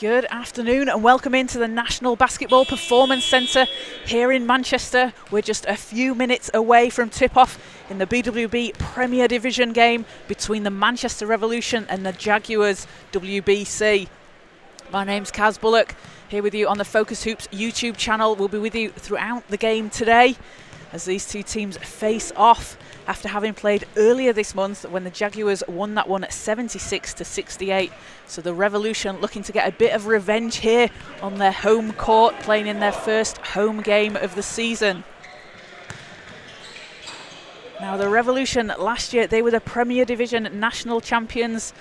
Good afternoon and welcome into the National Basketball Performance Centre here in Manchester. We're just a few minutes away from tip-off in the BWB Premier Division game between the Manchester Revolution and the Jaguars WBC. My name's Kaz Bullock, here with you on the Focus Hoops YouTube channel. We'll be with you throughout the game today as these two teams face off after having played earlier this month when the Jaguars won that one at 76-68. So the Revolution looking to get a bit of revenge here on their home court, playing in their first home game of the season. Now the Revolution last year, they were the Premier Division national champions.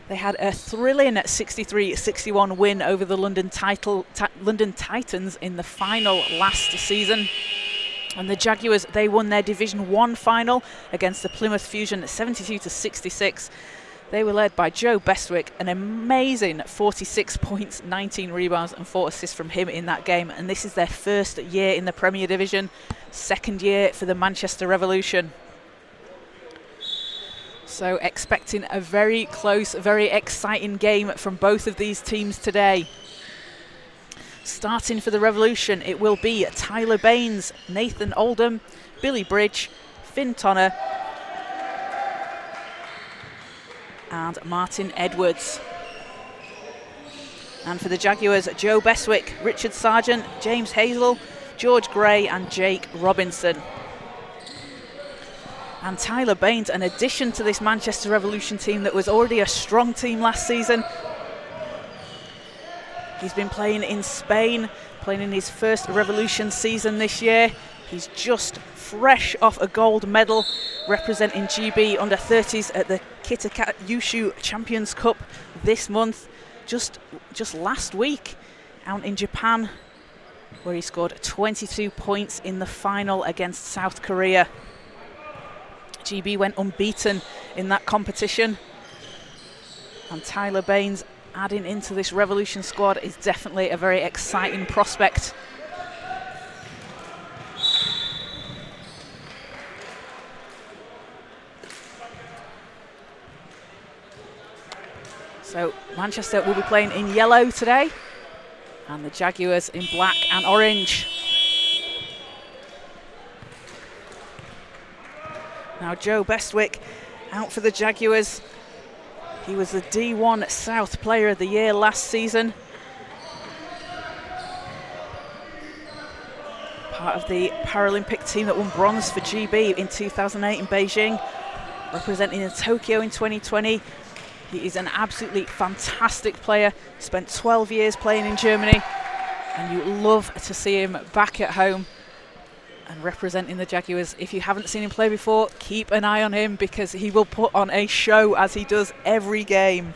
They had a thrilling 63-61 win over the London Titans in the final last season. And the Jaguars, they won their Division 1 final against the Plymouth Fusion at 72-66. They were led by Joe Bestwick, an amazing 46 points, 19 rebounds and 4 assists from him in that game. And this is their first year in the Premier Division, second year for the Manchester Revolution. So expecting a very close, very exciting game from both of these teams today. Starting for the Revolution, it will be Tyler Baines, Nathan Oldham, Billy Bridge, Finn Tonner and Martin Edwards. And for the Jaguars, Joe Bestwick, Richard Sargent, James Hazel, George Gray and Jake Robinson. And Tyler Baines, an addition to this Manchester Revolution team that was already a strong team last season. He's been playing in Spain, playing in his first Revolution season this year. He's just fresh off a gold medal representing GB under 30s at the Kitakat Yushu Champions Cup this month. Just last week out in Japan, where he scored 22 points in the final against South Korea. GB went unbeaten in that competition. And Tyler Baines adding into this Revolution squad is definitely a very exciting prospect. So Manchester will be playing in yellow today and the Jaguars in black and orange. Now Joe Bestwick out for the Jaguars. He was the D1 South Player of the Year last season. Part of the Paralympic team that won bronze for GB in 2008 in Beijing, representing in Tokyo in 2020. He is an absolutely fantastic player. Spent 12 years playing in Germany, and you love to see him back at home and representing the Jaguars. If you haven't seen him play before, keep an eye on him because he will put on a show as he does every game.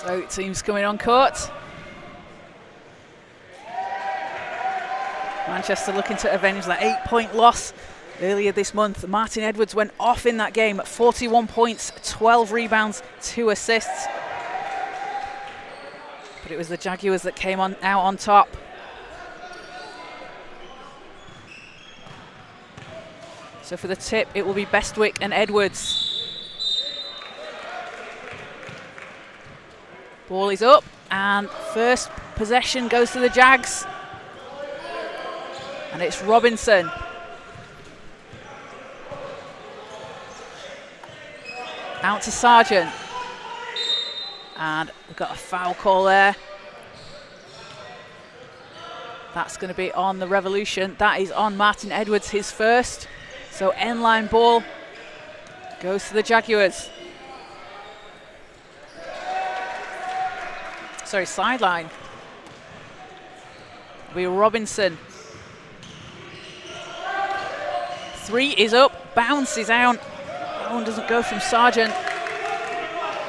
So teams coming on court. Manchester looking to avenge that 8-point loss earlier this month. Martin Edwards went off in that game at 41 points, 12 rebounds, 2 assists. But it was the Jaguars that came out on top. So for the tip, it will be Bestwick and Edwards. Ball is up, and first possession goes to the Jags. And it's Robinson. Out to Sargent. And we've got a foul call there. That's going to be on the Revolution. That is on Martin Edwards, his first. So end-line ball goes to the Jaguars. Sorry, sideline. It'll be Robinson. 3 is up, bounces out. That one doesn't go from Sargent.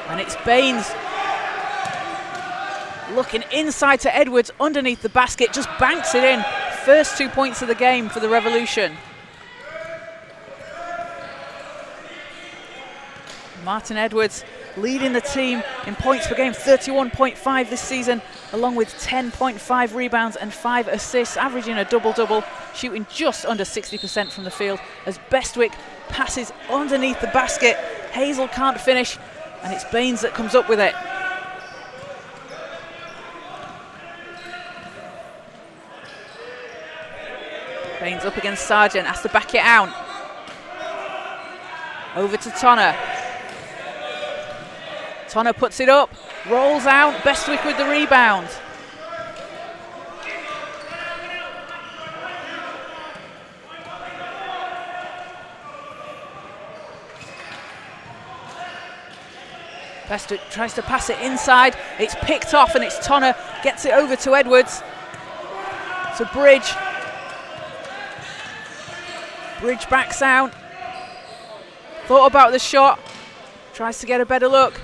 And it's Baines looking inside to Edwards underneath the basket, just banks it in. First 2 points of the game for the Revolution. Martin Edwards leading the team in points per game, 31.5 this season, along with 10.5 rebounds and 5 assists, averaging a double-double, shooting just under 60% from the field as Bestwick passes underneath the basket. Hazel can't finish, and it's Baines that comes up with it. Baines up against Sargent, has to back it out. Over to Tonner. Tonner puts it up, rolls out, Bestwick with the rebound. Bestwick tries to pass it inside, it's picked off and it's Tonner, gets it over to Edwards. To Bridge. Bridge backs out. Thought about the shot, tries to get a better look.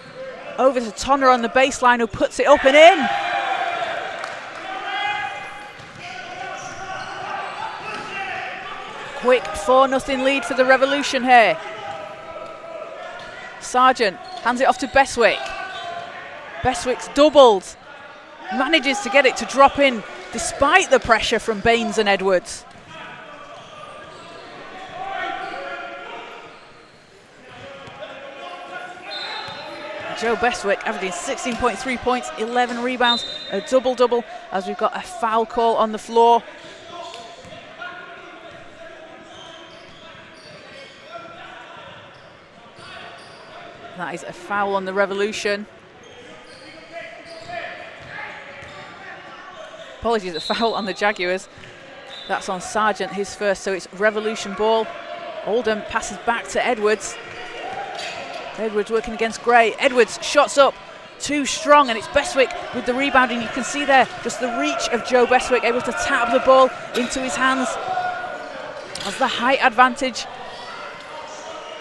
Over to Tonner on the baseline, who puts it up and in. Quick 4-0 lead for the Revolution here. Sargent hands it off to Bestwick. Bestwick's doubled. Manages to get it to drop in despite the pressure from Baines and Edwards. Joe Bestwick averaging 16.3 points, 11 rebounds, a double-double, as we've got a foul call on the floor. That is a foul on the Revolution. Apologies, a foul on the Jaguars. That's on Sargent, his first, so it's Revolution ball. Oldham passes back to Edwards. Edwards working against Gray. Edwards shots up, too strong, and it's Bestwick with the rebound, and you can see there just the reach of Joe Bestwick, able to tap the ball into his hands. Has the height advantage.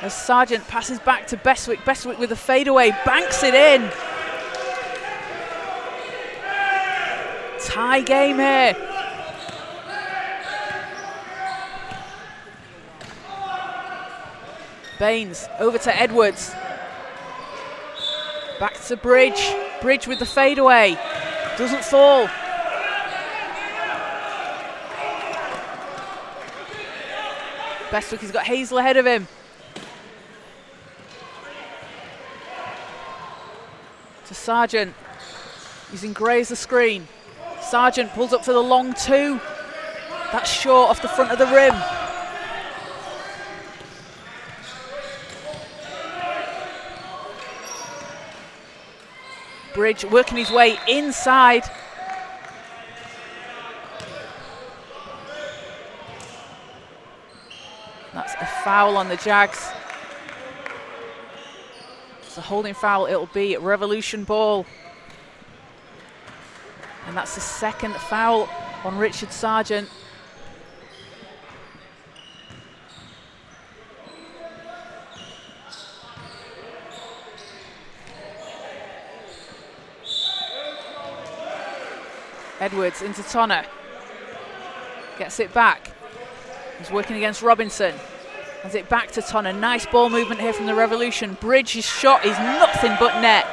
As Sargent passes back to Bestwick. Bestwick with a fadeaway, banks it in. Tie game here. Baines over to Edwards. Back to Bridge. Bridge with the fadeaway. Doesn't fall. Bestwick has got Hazel ahead of him. To Sargent. Using Gray as the screen. Sargent pulls up for the long two. That's short off the front of the rim. Bridge working his way inside. That's a foul on the Jags. It's a holding foul, it'll be Revolution ball. And that's the second foul on Richard Sargent. Edwards into Tonner. Gets it back. He's working against Robinson. Has it back to Tonner. Nice ball movement here from the Revolution. Bridge's shot is nothing but net.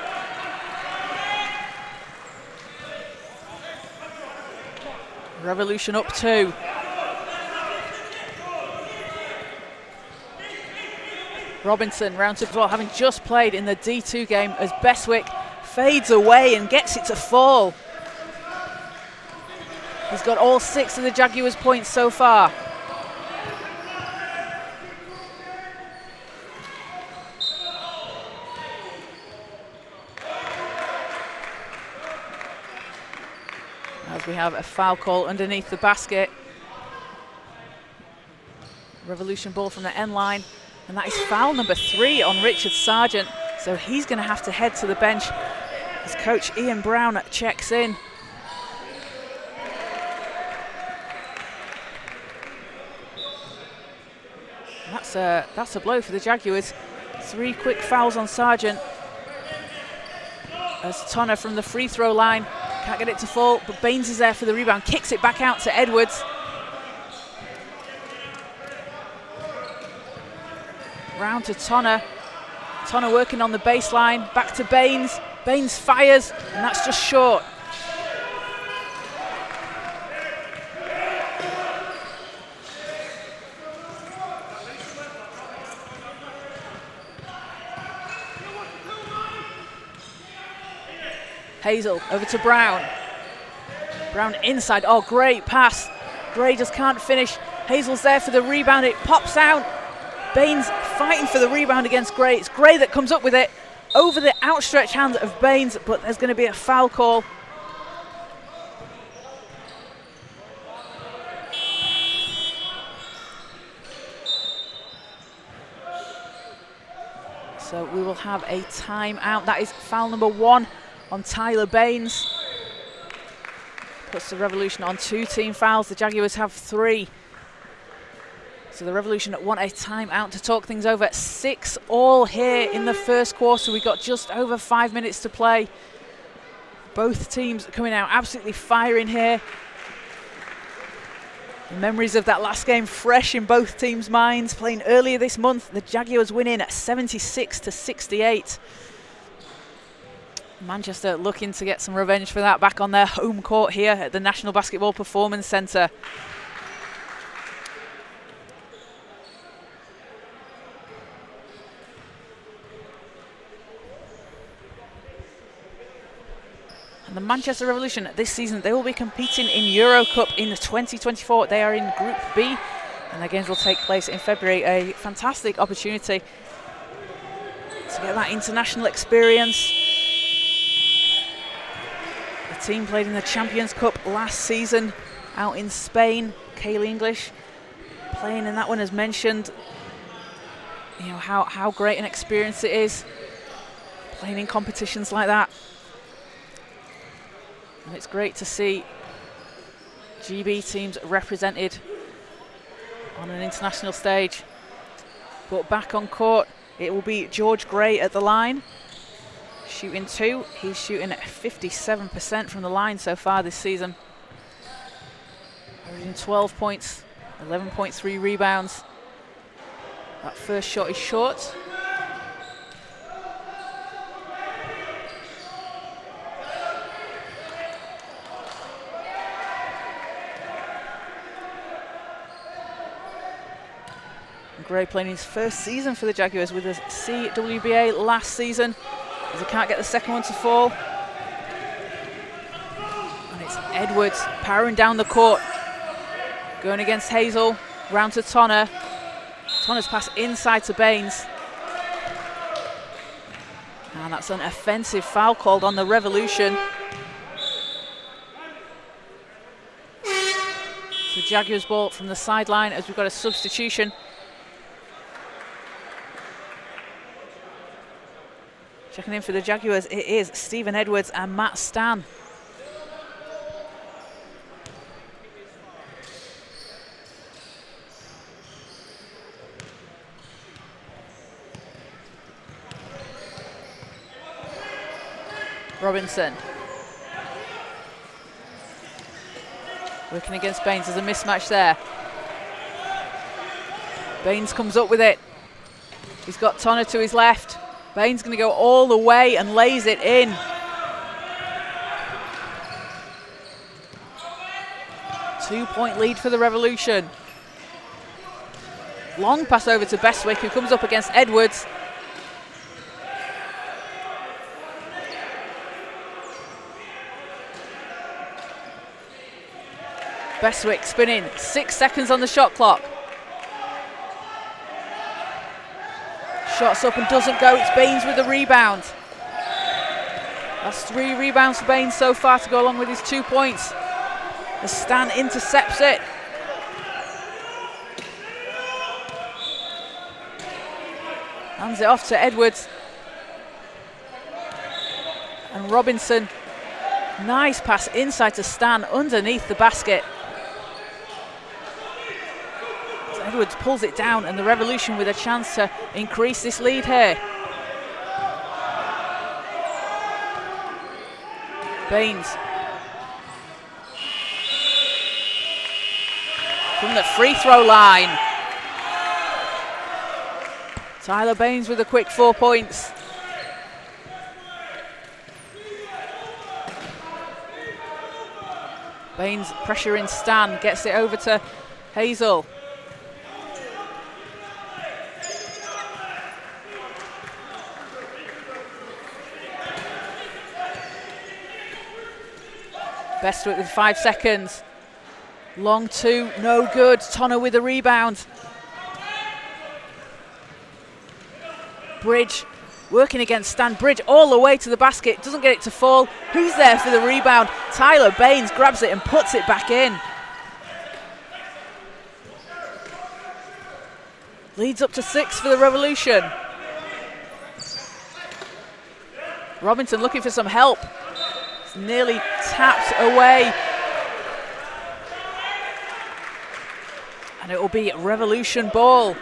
Revolution up 2. Robinson rounds up as well, having just played in the D2 game as Bestwick fades away and gets it to fall. He's got all 6 of the Jaguars' points so far. As we have a foul call underneath the basket. Revolution ball from the end line. And that is foul number 3 on Richard Sargent. So he's going to have to head to the bench as coach Ian Brown checks in. That's a blow for the Jaguars. 3 quick fouls on Sargent. As Tonner from the free throw line. Can't get it to fall, but Baines is there for the rebound. Kicks it back out to Edwards. Round to Tonner. Tonner working on the baseline, back to Baines. Baines fires, and that's just short. Hazel over to Brown. Brown inside. Oh, great pass. Gray just can't finish. Hazel's there for the rebound. It pops out. Baines fighting for the rebound against Gray. It's Gray that comes up with it over the outstretched hand of Baines, but there's going to be a foul call. So we will have a timeout. That is foul number 1 on Tyler Baines. Puts the Revolution on 2 team fouls. The Jaguars have 3. So the Revolution want a timeout to talk things over. 6-all here in the first quarter. We got just over 5 minutes to play. Both teams coming out absolutely firing here. The memories of that last game fresh in both teams' minds. Playing earlier this month, the Jaguars winning at 76-68. Manchester looking to get some revenge for that back on their home court here at the National Basketball Performance Centre. And the Manchester Revolution this season, they will be competing in Euro Cup in 2024. They are in Group B, and their games will take place in February. A fantastic opportunity to get that international experience. The team played in the Champions Cup last season out in Spain. Kaylee English playing in that one has mentioned, you know, how great an experience it is playing in competitions like that. And it's great to see GB teams represented on an international stage. But back on court, it will be George Gray at the line, shooting 2. He's shooting at 57% from the line so far this season. Averaging 12 points, 11.3 rebounds. That first shot is short. Gray playing his first season for the Jaguars with a CWBA last season, as he can't get the second one to fall. And it's Edwards powering down the court, going against Hazel, round to Tonner. Tonner's pass inside to Baines. And that's an offensive foul called on the Revolution. So Jaguars ball from the sideline as we've got a substitution. Checking in for the Jaguars, it is Stephen Edwards and Matt Stan. Robinson. Working against Baines, there's a mismatch there. Baines comes up with it. He's got Tonner to his left. Baines going to go all the way and lays it in. Two-point lead for the Revolution. Long pass over to Bestwick, who comes up against Edwards. Bestwick spinning, 6 seconds on the shot clock. Shots up and doesn't go. It's Baines with the rebound. That's 3 rebounds for Baines so far to go along with his 2 points. As Stan intercepts it. Hands it off to Edwards. And Robinson. Nice pass inside to Stan underneath the basket. Edwards pulls it down, and the Revolution with a chance to increase this lead here. Baines. From the free throw line. Tyler Baines with a quick 4 points. Baines pressuring Stan, gets it over to Hazel. Bestwick with 5 seconds. Long 2, no good. Tonner with a rebound. Bridge working against Stan. Bridge all the way to the basket, doesn't get it to fall. Who's there for the rebound? Tyler Baines grabs it and puts it back in. Leads up to 6 for the Revolution. Robinson looking for some help. It's nearly tapped away. And it will be Revolution ball.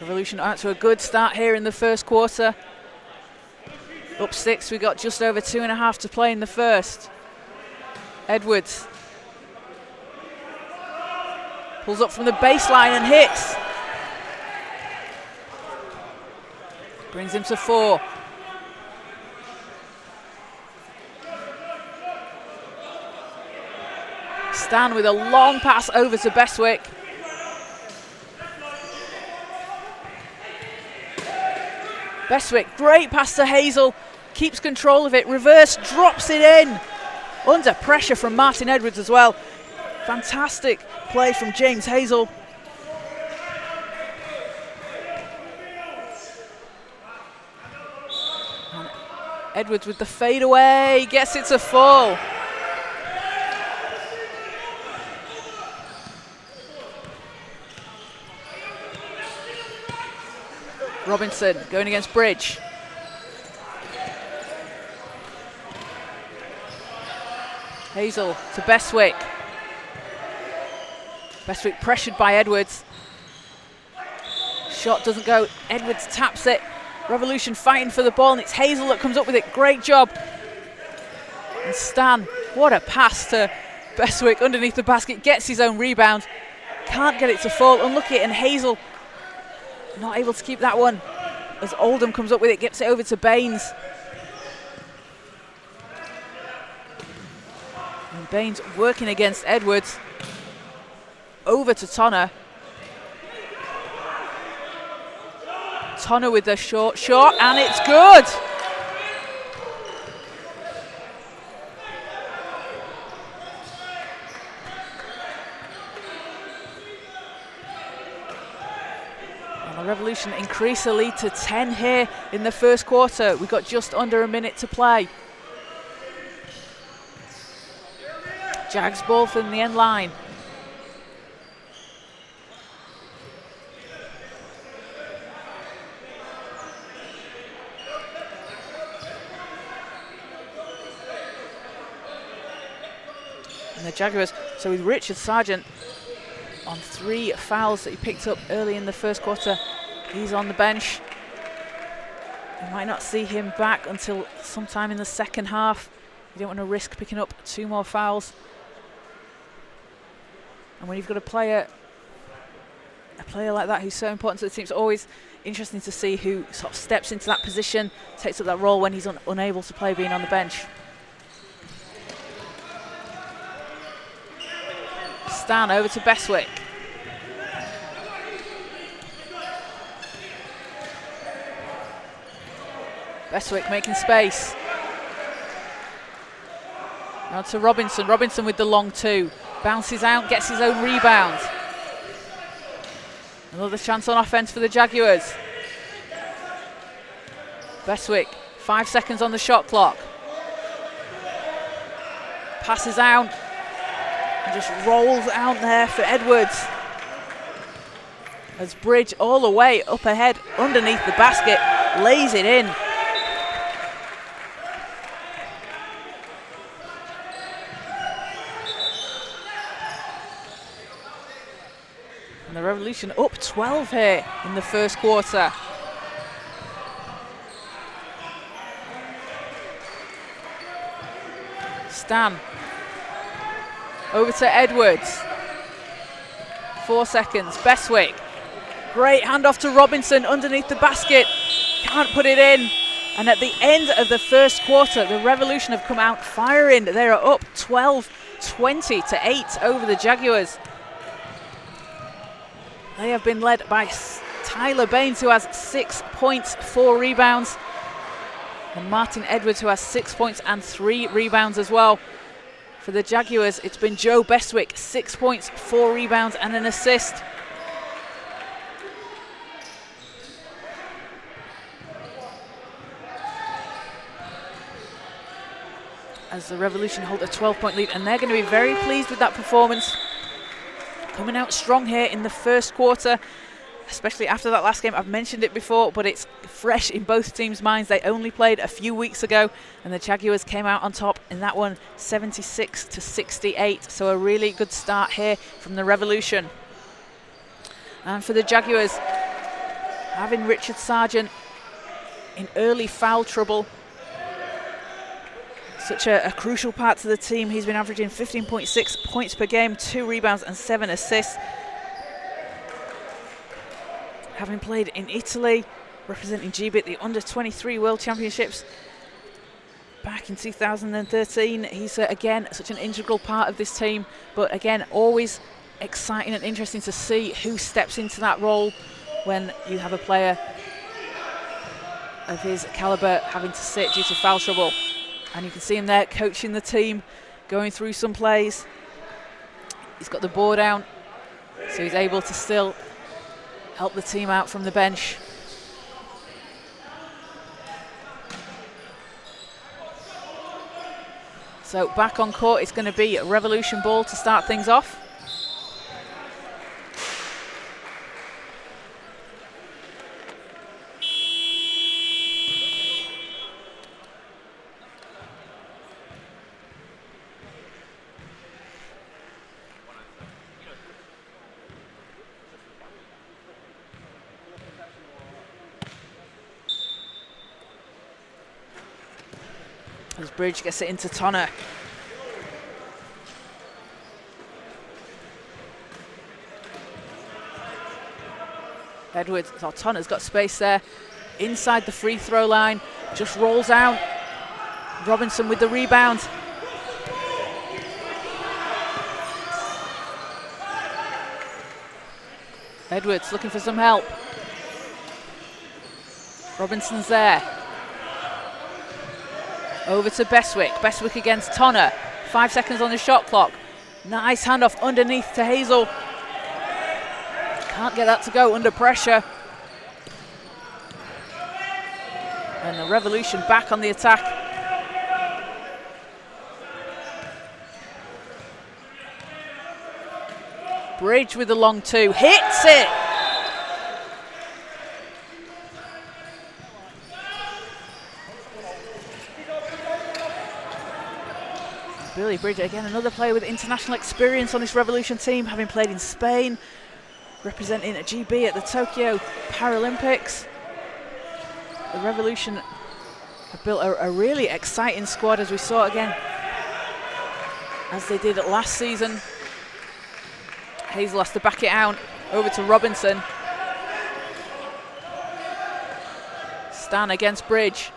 Revolution out to a good start here in the first quarter. Up 6, we got just over 2.5 to play in the first. Edwards pulls up from the baseline and hits. Brings him to 4. Stan with a long pass over to Bestwick. Bestwick, great pass to Hazel, keeps control of it, reverse, drops it in. Under pressure from Martin Edwards as well. Fantastic play from James Hazel. And Edwards with the fadeaway, gets it to fall. Robinson going against Bridge. Hazel to Bestwick. Bestwick pressured by Edwards. Shot doesn't go. Edwards taps it. Revolution fighting for the ball, and it's Hazel that comes up with it. Great job. And Stan, what a pass to Bestwick underneath the basket. Gets his own rebound. Can't get it to fall. Unlucky, and Hazel not able to keep that one. As Oldham comes up with it, gets it over to Baines. And Baines working against Edwards. Over to Tonner. Tonner with the short, and it's good. And the Revolution increase the lead to 10 here in the first quarter. We've got just under a minute to play. Jags ball from the end line. And the Jaguars, so with Richard Sargent on 3 fouls that he picked up early in the first quarter, he's on the bench. You might not see him back until sometime in the second half. You don't want to risk picking up 2 more fouls. And when you've got a player like that who's so important to the team, it's always interesting to see who sort of steps into that position, takes up that role when he's unable to play, being on the bench. Stan over to Bestwick. Bestwick making space. Now to Robinson. Robinson with the long 2. Bounces out, gets his own rebound. Another chance on offense for the Jaguars. Bestwick, 5 seconds on the shot clock. Passes out. And just rolls out there for Edwards. As Bridge all the way up ahead underneath the basket, lays it in. And the Revolution up 12 here in the first quarter. Stan over to Edwards. 4 seconds. Bestwick, great handoff to Robinson underneath the basket. Can't put it in. And at the end of the first quarter, the Revolution have come out firing. They are up 12-20 to 8 over the Jaguars. They have been led by Tyler Baines, who has 6 points, 4 rebounds. And Martin Edwards, who has 6 points and 3 rebounds as well. For the Jaguars, it's been Joe Bestwick, 6 points, 4 rebounds and an assist. As the Revolution hold a 12-point lead, and they're going to be very pleased with that performance. Coming out strong here in the first quarter, especially after that last game. I've mentioned it before, but it's fresh in both teams' minds. They only played a few weeks ago, and the Jaguars came out on top in that one, 76-68. So a really good start here from the Revolution. And for the Jaguars, having Richard Sargent in early foul trouble, such a crucial part to the team. He's been averaging 15.6 points per game, 2 rebounds and 7 assists. Having played in Italy, representing GB at the Under-23 World Championships back in 2013. He's, again, such an integral part of this team. But again, always exciting and interesting to see who steps into that role when you have a player of his caliber having to sit due to foul trouble. And you can see him there coaching the team, going through some plays. He's got the ball down, so he's able to still help the team out from the bench. So back on court, it's going to be a Revolution ball to start things off. As Bridge gets it into Tonner. Edwards, oh, Tonner's got space there. Inside the free throw line, just rolls out. Robinson with the rebound. Edwards looking for some help. Robinson's there. Over to Bestwick. Bestwick against Tonner. 5 seconds on the shot clock. Nice handoff underneath to Hazel. Can't get that to go under pressure. And the Revolution back on the attack. Bridge with the long two. Hits it! Billy Bridge, again, another player with international experience on this Revolution team, having played in Spain, representing a GB at the Tokyo Paralympics. The Revolution have built a really exciting squad, as we saw again, as they did last season. Hazel has to back it out, over to Robinson. Stan against Bridge.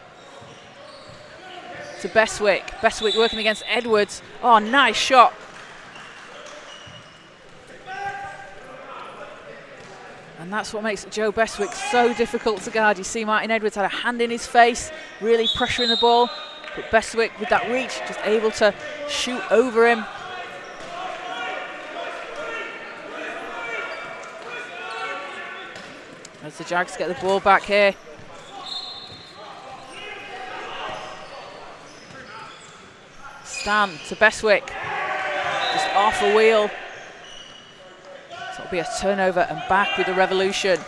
To Bestwick. Bestwick working against Edwards. Oh, nice shot. And that's what makes Joe Bestwick so difficult to guard. You see Martin Edwards had a hand in his face, really pressuring the ball. But Bestwick, with that reach, just able to shoot over him. As the Jags get the ball back here. Stan to Bestwick, just off a wheel. So it'll be a turnover and back with the Revolution.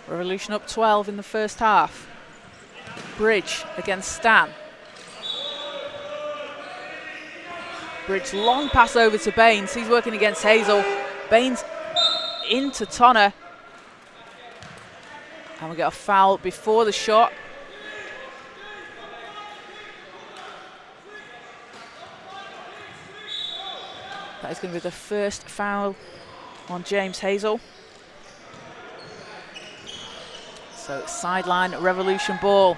Revolution up 12 in the first half. Bridge against Stan. Bridge, long pass over to Baines. He's working against Hazel. Baines into Tonner. And we get a foul before the shot. That is going to be the first foul on James Hazel. So sideline Revolution ball.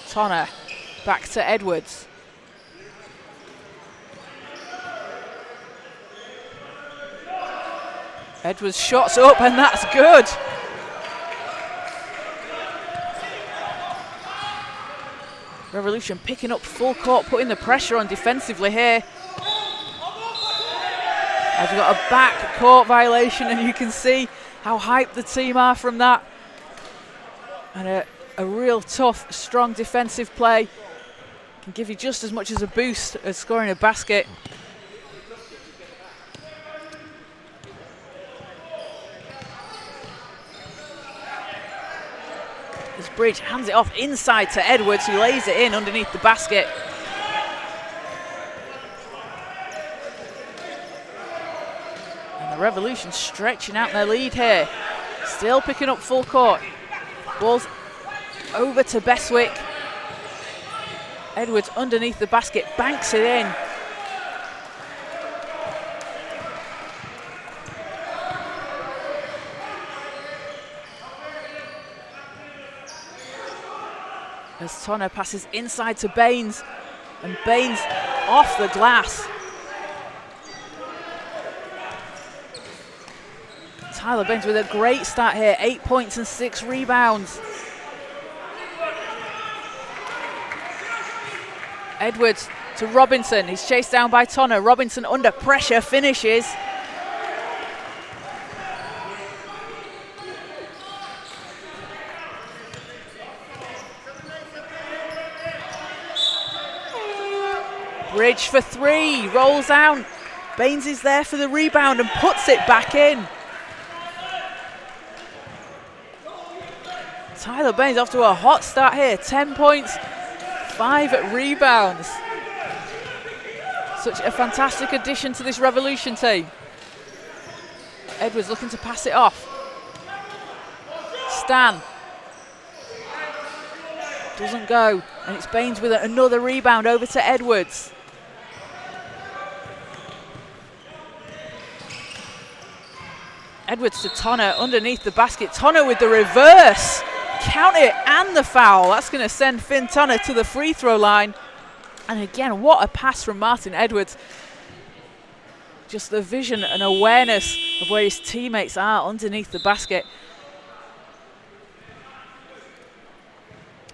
Tonner back to Edwards. Edwards shots up and that's good. Revolution picking up full court, putting the pressure on defensively here. As we've got a back court violation, and you can see how hyped the team are from that. And a real tough, strong defensive play can give you just as much as a boost as scoring a basket. As Bridge hands it off inside to Edwards, who lays it in underneath the basket. And the Revolution stretching out their lead here. Still picking up full court. Ball's over to Beswick. Edwards underneath the basket, banks it in. As Tonner passes inside to Baines, and Baines off the glass. Tyler Baines with a great start here, 8 points and 6 rebounds. Edwards to Robinson, he's chased down by Tonner. Robinson under pressure, finishes. Bridge for three, rolls down. Baines is there for the rebound and puts it back in. Tyler Baines off to a hot start here, 10 points, 5 rebounds. Such a fantastic addition to this Revolution team. Edwards looking to pass it off. Stan. Doesn't go, and it's Baines with another rebound over to Edwards. Edwards to Tonner underneath the basket. Tonner with the reverse. Count it and the foul. That's going to send Finn Tonner to the free throw line. And again, what a pass from Martin Edwards. Just the vision and awareness of where his teammates are underneath the basket.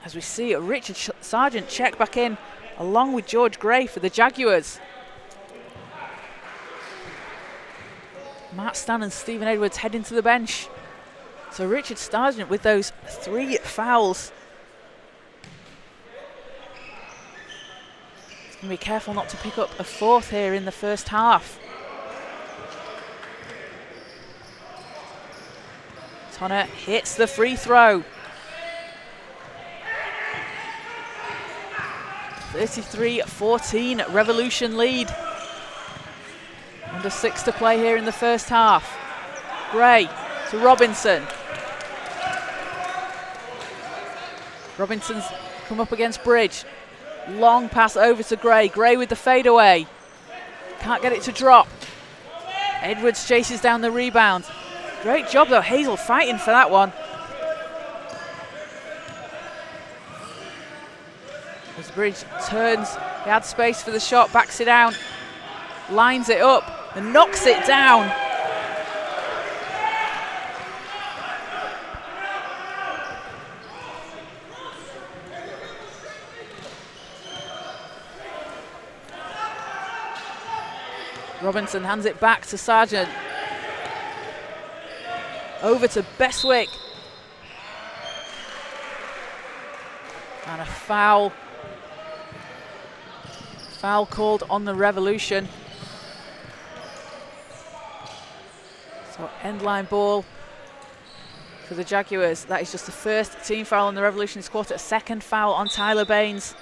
As we see Richard Sargent check back in along with George Gray for the Jaguars. Matt Stan and Stephen Edwards heading to the bench. So Richard Sargent with those 3 fouls. He's going to be careful not to pick up a 4th here in the first half. Tonner hits the free throw. 33-14 Revolution lead. Under 6 to play here in the first half. Gray to Robinson. Robinson's come up against Bridge. Long pass over to Gray. Gray with the fadeaway. Can't get it to drop. Edwards chases down the rebound. Great job though, Hazel fighting for that one. As Bridge turns, he had space for the shot, backs it down. Lines it up and knocks it down. Robinson hands it back to Sargent. Over to Beswick. And a foul. Foul called on the Revolution. So end line ball for the Jaguars. That is just the first team foul on the Revolution this quarter. A second foul on Tyler Baines.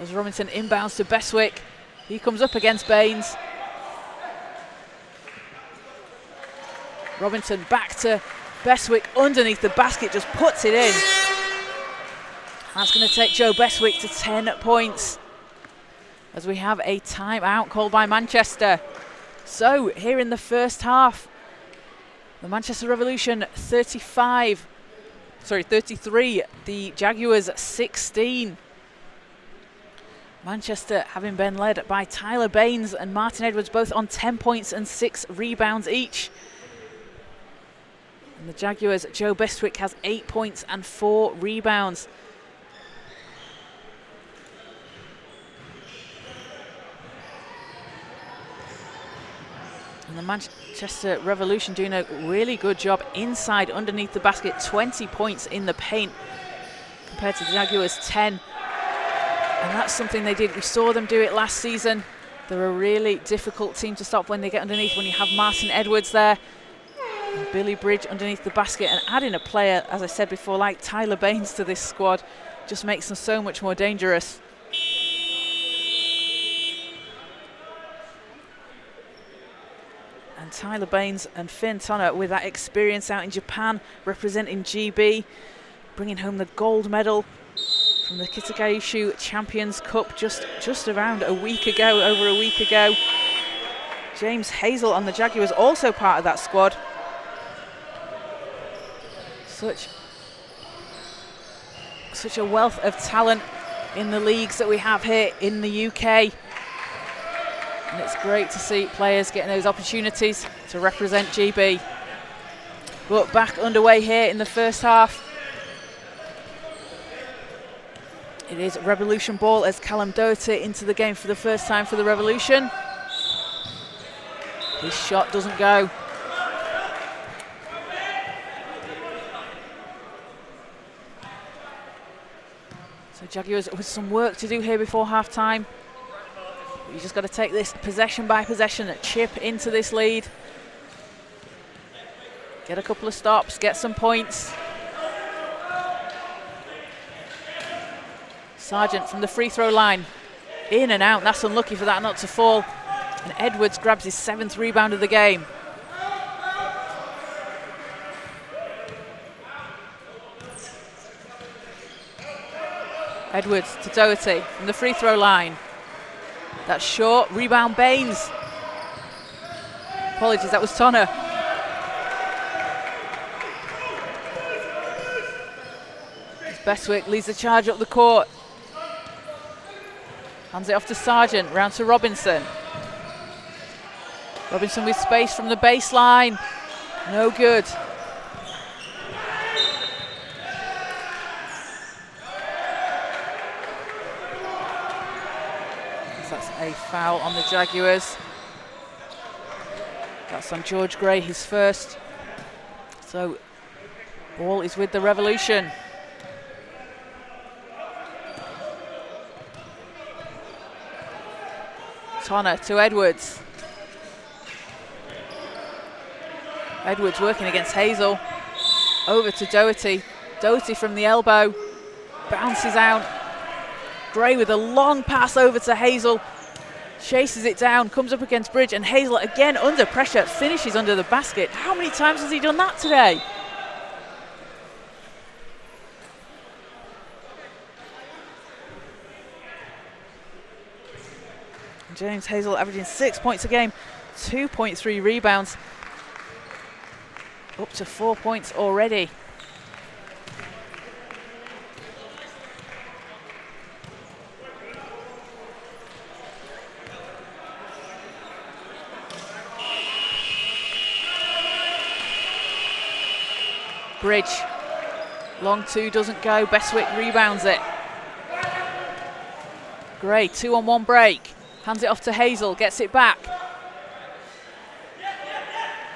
As Robinson inbounds to Beswick. He comes up against Baines. Robinson back to Beswick underneath the basket, just puts it in. That's going to take Joe Beswick to 10 points. As we have a timeout called by Manchester. So here in the first half, the Manchester Revolution 33, the Jaguars 16. Manchester having been led by Tyler Baines and Martin Edwards, both on 10 points and 6 rebounds each. And the Jaguars, Joe Bestwick has 8 points and 4 rebounds. And the Manchester Revolution doing a really good job inside, underneath the basket, 20 points in the paint compared to the Jaguars' 10. And that's something they did. We saw them do it last season. They're a really difficult team to stop when they get underneath, when you have Martin Edwards there and Billy Bridge underneath the basket. And adding a player, as I said before, like Tyler Baines to this squad just makes them so much more dangerous. And Tyler Baines and Finn Tonner, with that experience out in Japan representing GB, bringing home the gold medal from the Kitagaishu Champions Cup just around a week ago, over a week ago. James Hazel on the Jaguars also part of that squad. Such a wealth of talent in the leagues that we have here in the UK. And it's great to see players getting those opportunities to represent GB. But back underway here in the first half. It is Revolution ball as Callum Doherty into the game for the first time for the Revolution. His shot doesn't go. So Jaguars with some work to do here before half time. You just got to take this possession by possession, a chip into this lead. Get a couple of stops, get some points. Sargent from the free throw line, in and out. That's unlucky for that not to fall. And Edwards grabs his 7th rebound of the game. Edwards to Doherty from the free throw line. That's short, rebound Baines. Apologies, that was Tonner. Bestwick leads the charge up the court. Hands it off to Sargent, round to Robinson. Robinson with space from the baseline. No good. That's a foul on the Jaguars. That's on George Gray, his first. So, ball is with the Revolution. Tonner to Edwards. Edwards working against Hazel. Over to Doherty. Doherty from the elbow. Bounces out. Gray with a long pass over to Hazel. Chases it down, comes up against Bridge, and Hazel again under pressure, finishes under the basket. How many times has he done that today? James Hazel averaging 6 points a game, 2.3 rebounds, up to 4 points already. Bridge, long two doesn't go, Bestwick rebounds it. Gray, 2-on-1 break. Hands it off to Hazel, gets it back.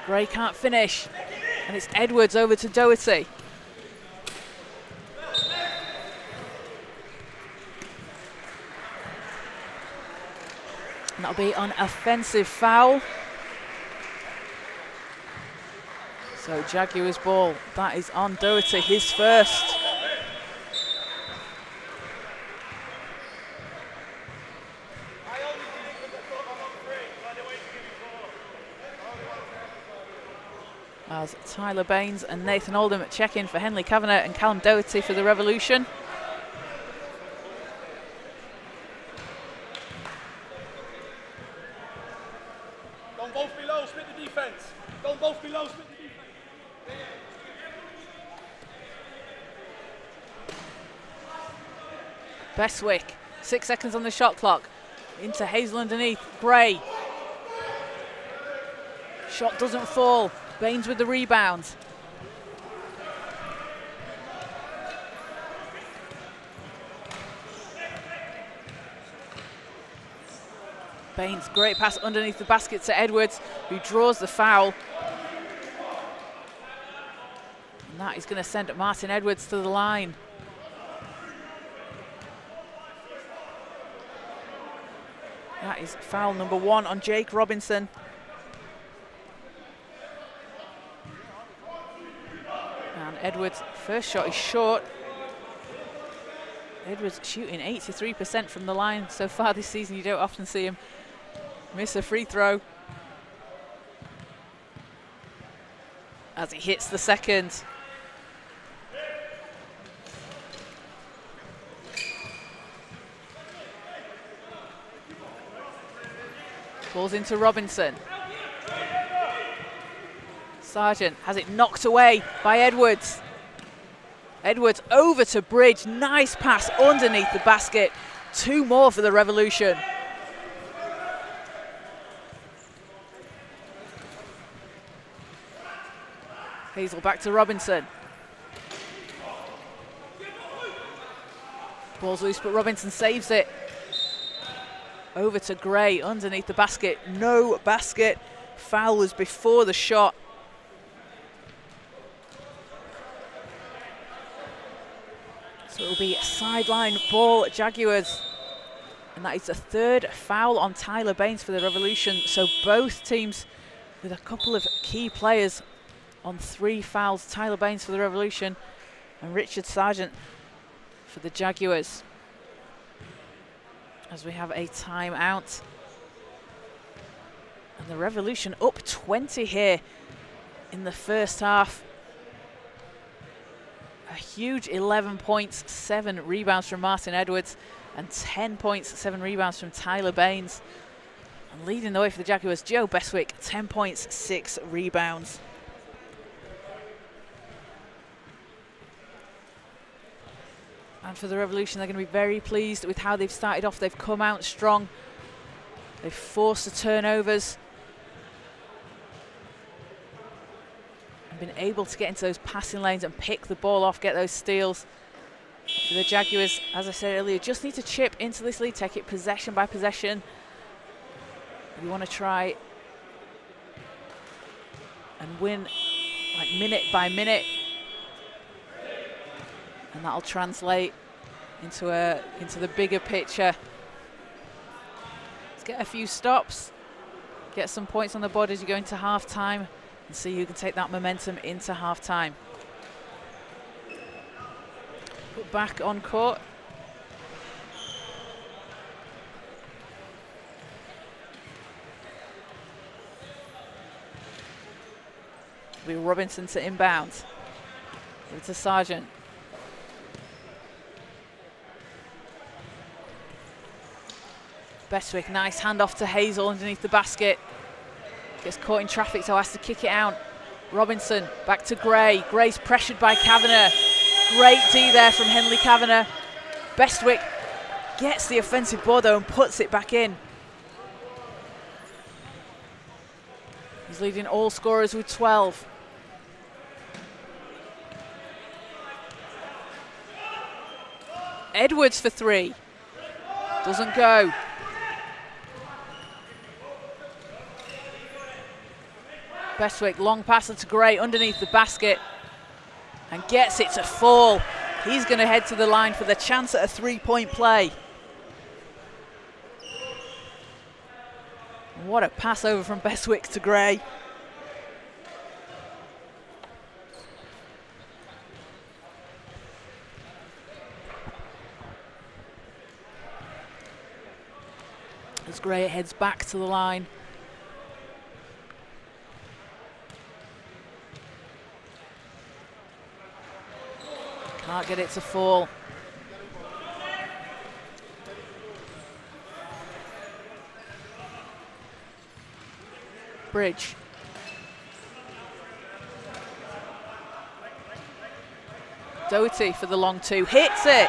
Gray can't finish. And it's Edwards over to Doherty. And that'll be an offensive foul. So Jaguars ball, that is on Doherty, his first. As Tyler Baines and Nathan Oldham check in for Henley Kavanagh and Callum Doherty for the Revolution. Don't both be low, split the defense. Don't both be low, split the defense. Bestwick, 6 seconds on the shot clock. Into Hazel underneath, Gray. Shot doesn't fall. Baines with the rebound. Baines, great pass underneath the basket to Edwards, who draws the foul. And that is going to send Martin Edwards to the line. That is foul number 1 on Jake Robinson. And Edwards' first shot is short. Edwards shooting 83% from the line so far this season. You don't often see him miss a free throw. As he hits the second. Balls into Robinson. Sargent has it knocked away by Edwards. Edwards over to Bridge. Nice pass underneath the basket. 2 more for the Revolution. Hazel back to Robinson. Ball's loose, but Robinson saves it. Over to Gray underneath the basket. No basket. Foul was before the shot. So it'll be a sideline ball at Jaguars. And that is the 3rd foul on Tyler Baines for the Revolution. So both teams with a couple of key players on 3 fouls. Tyler Baines for the Revolution and Richard Sargent for the Jaguars. As we have a timeout. And the Revolution up 20 here in the first half. A huge 11 points, 7 rebounds from Martin Edwards, and 10 points, 7 rebounds from Tyler Baines. And leading the way for the Jaguars, Joe Bestwick, 10 points, 6 rebounds. And for the Revolution, they're going to be very pleased with how they've started off. They've come out strong. They've forced the turnovers. And been able to get into those passing lanes and pick the ball off, get those steals. For the Jaguars, as I said earlier, just need to chip into this lead, take it possession by possession. You want to try and win like minute by minute. And that'll translate into the bigger picture. Let's get a few stops, get some points on the board as you go into half-time, and see who can take that momentum into half-time. Put back on court. It'll be Robinson to inbound. Over to Sargent. Bestwick, nice handoff to Hazel underneath the basket. Gets caught in traffic, so has to kick it out. Robinson back to Gray. Gray's pressured by Kavanagh. Great D there from Henley Kavanagh. Bestwick gets the offensive board though and puts it back in. He's leading all scorers with 12. Edwards for 3. Doesn't go. Bestwick, long passer to Gray underneath the basket and gets it to fall. He's going to head to the line for the chance at a 3-point play. What a pass over from Bestwick to Gray. As Gray heads back to the line. Can't get it to fall. Bridge. Doherty for the long two, hits it.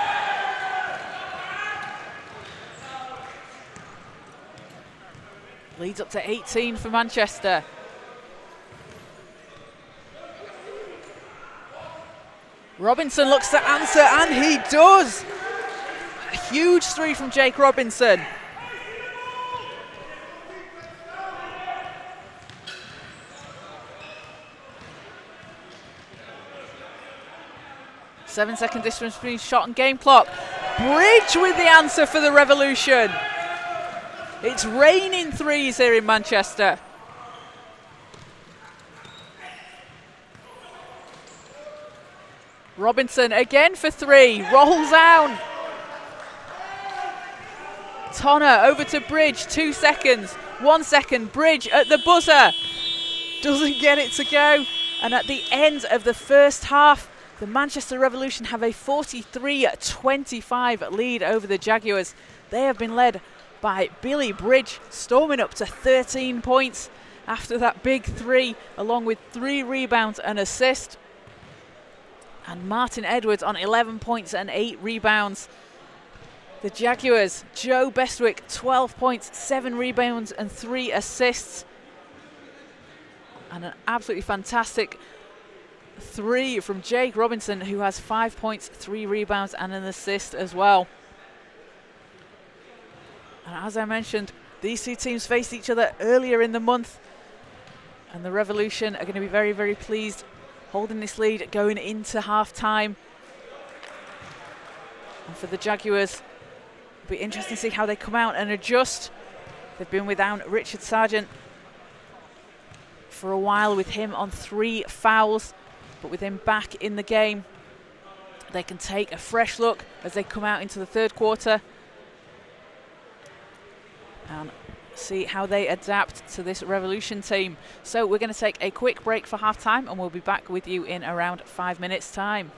Leads up to 18 for Manchester. Robinson looks to answer, and he does. A huge three from Jake Robinson. Seven-second difference between shot and game clock. Bridge with the answer for the Revolution. It's raining threes here in Manchester. Robinson again for three, rolls down. Tonner over to Bridge, 2 seconds, 1 second, Bridge at the buzzer. Doesn't get it to go. And at the end of the first half, the Manchester Revolution have a 43-25 lead over the Jaguars. They have been led by Billy Bridge, storming up to 13 points after that big three, along with 3 rebounds and assist. And Martin Edwards on 11 points and 8 rebounds. The Jaguars, Joe Bestwick, 12 points, 7 rebounds and 3 assists. And an absolutely fantastic three from Jake Robinson, who has 5 points, 3 rebounds and an assist as well. And as I mentioned, these two teams faced each other earlier in the month, and the Revolution are going to be very, very pleased holding this lead going into half-time. And for the Jaguars, it'll be interesting to see how they come out and adjust. They've been without Richard Sargent for a while, with him on 3 fouls, but with him back in the game, they can take a fresh look as they come out into the third quarter and see how they adapt to this Revolution team. So we're going to take a quick break for half-time, and we'll be back with you in around 5 minutes' time.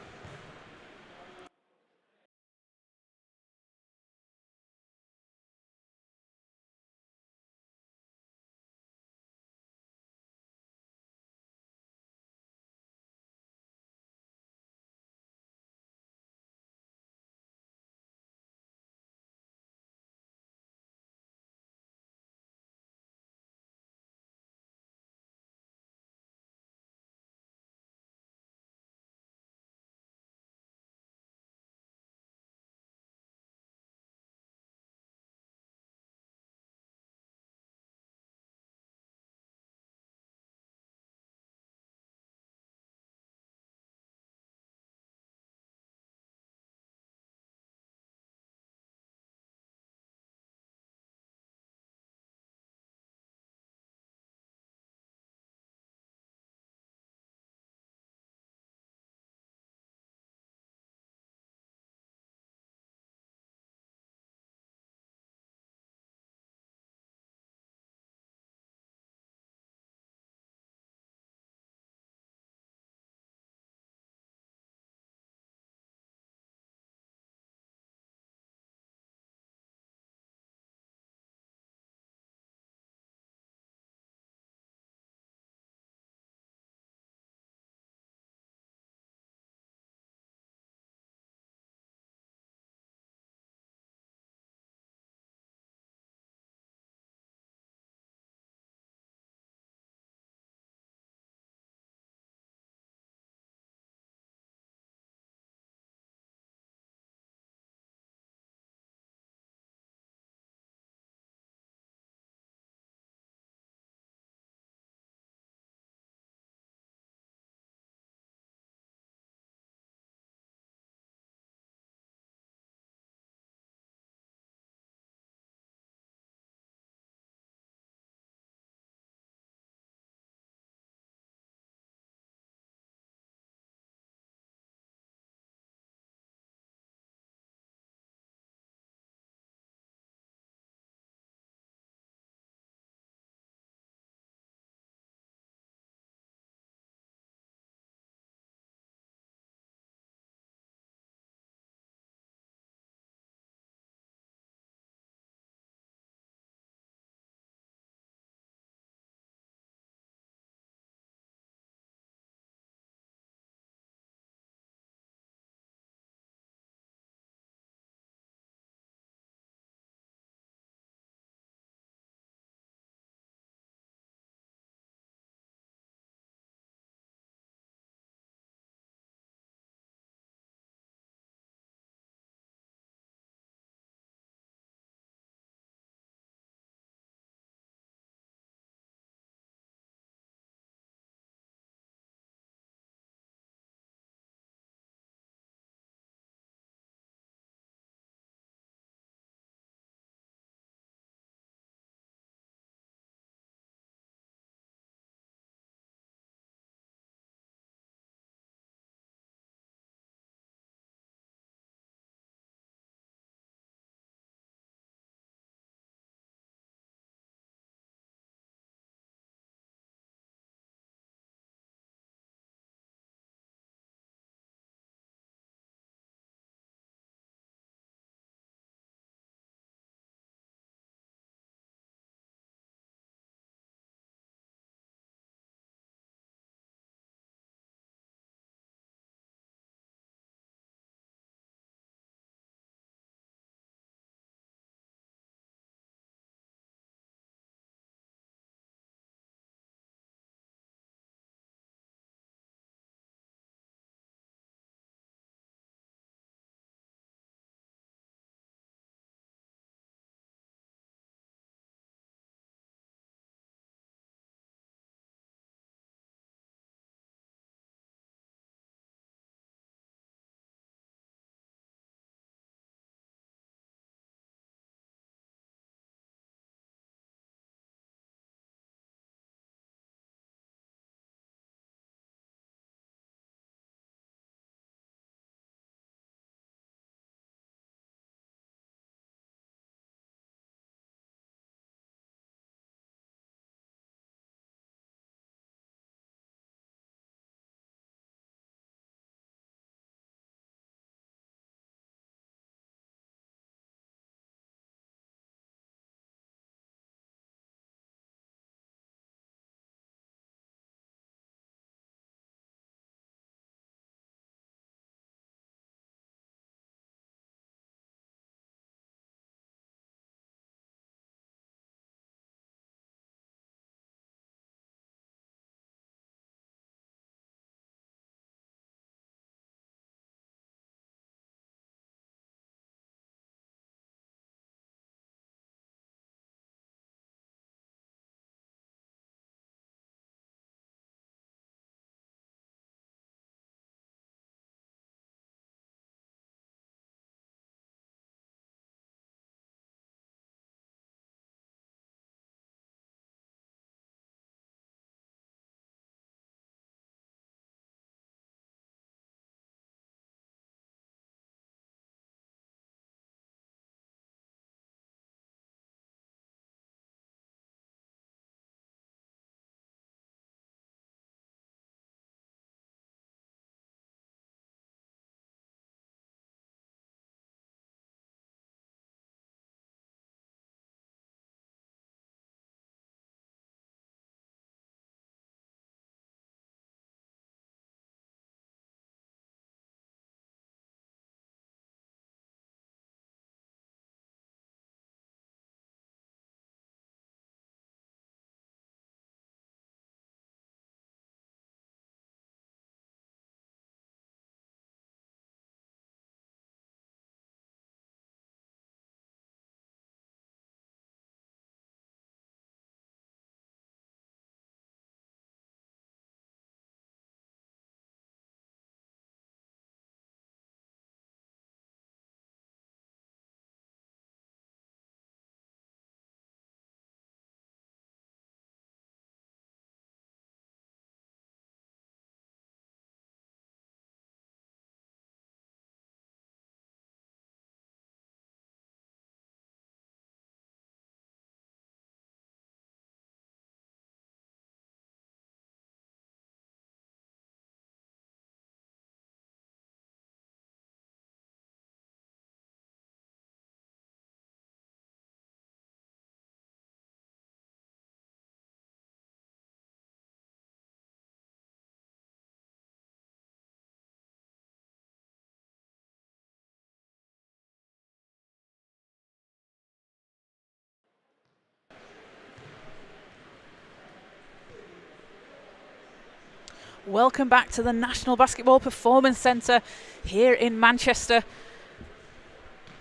Welcome back to the National Basketball Performance Centre here in Manchester,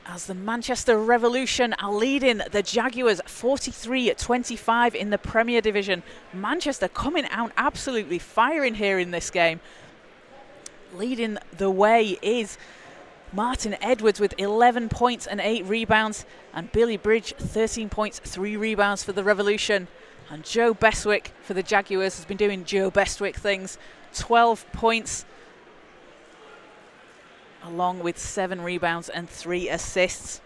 as the Manchester Revolution are leading the Jaguars 43-25 in the Premier Division. Manchester coming out absolutely firing here in this game. Leading the way is Martin Edwards with 11 points and 8 rebounds, and Billy Bridge 13 points, 3 rebounds for the Revolution. And Joe Bestwick for the Jaguars has been doing Joe Bestwick things, 12 points along with 7 rebounds and 3 assists.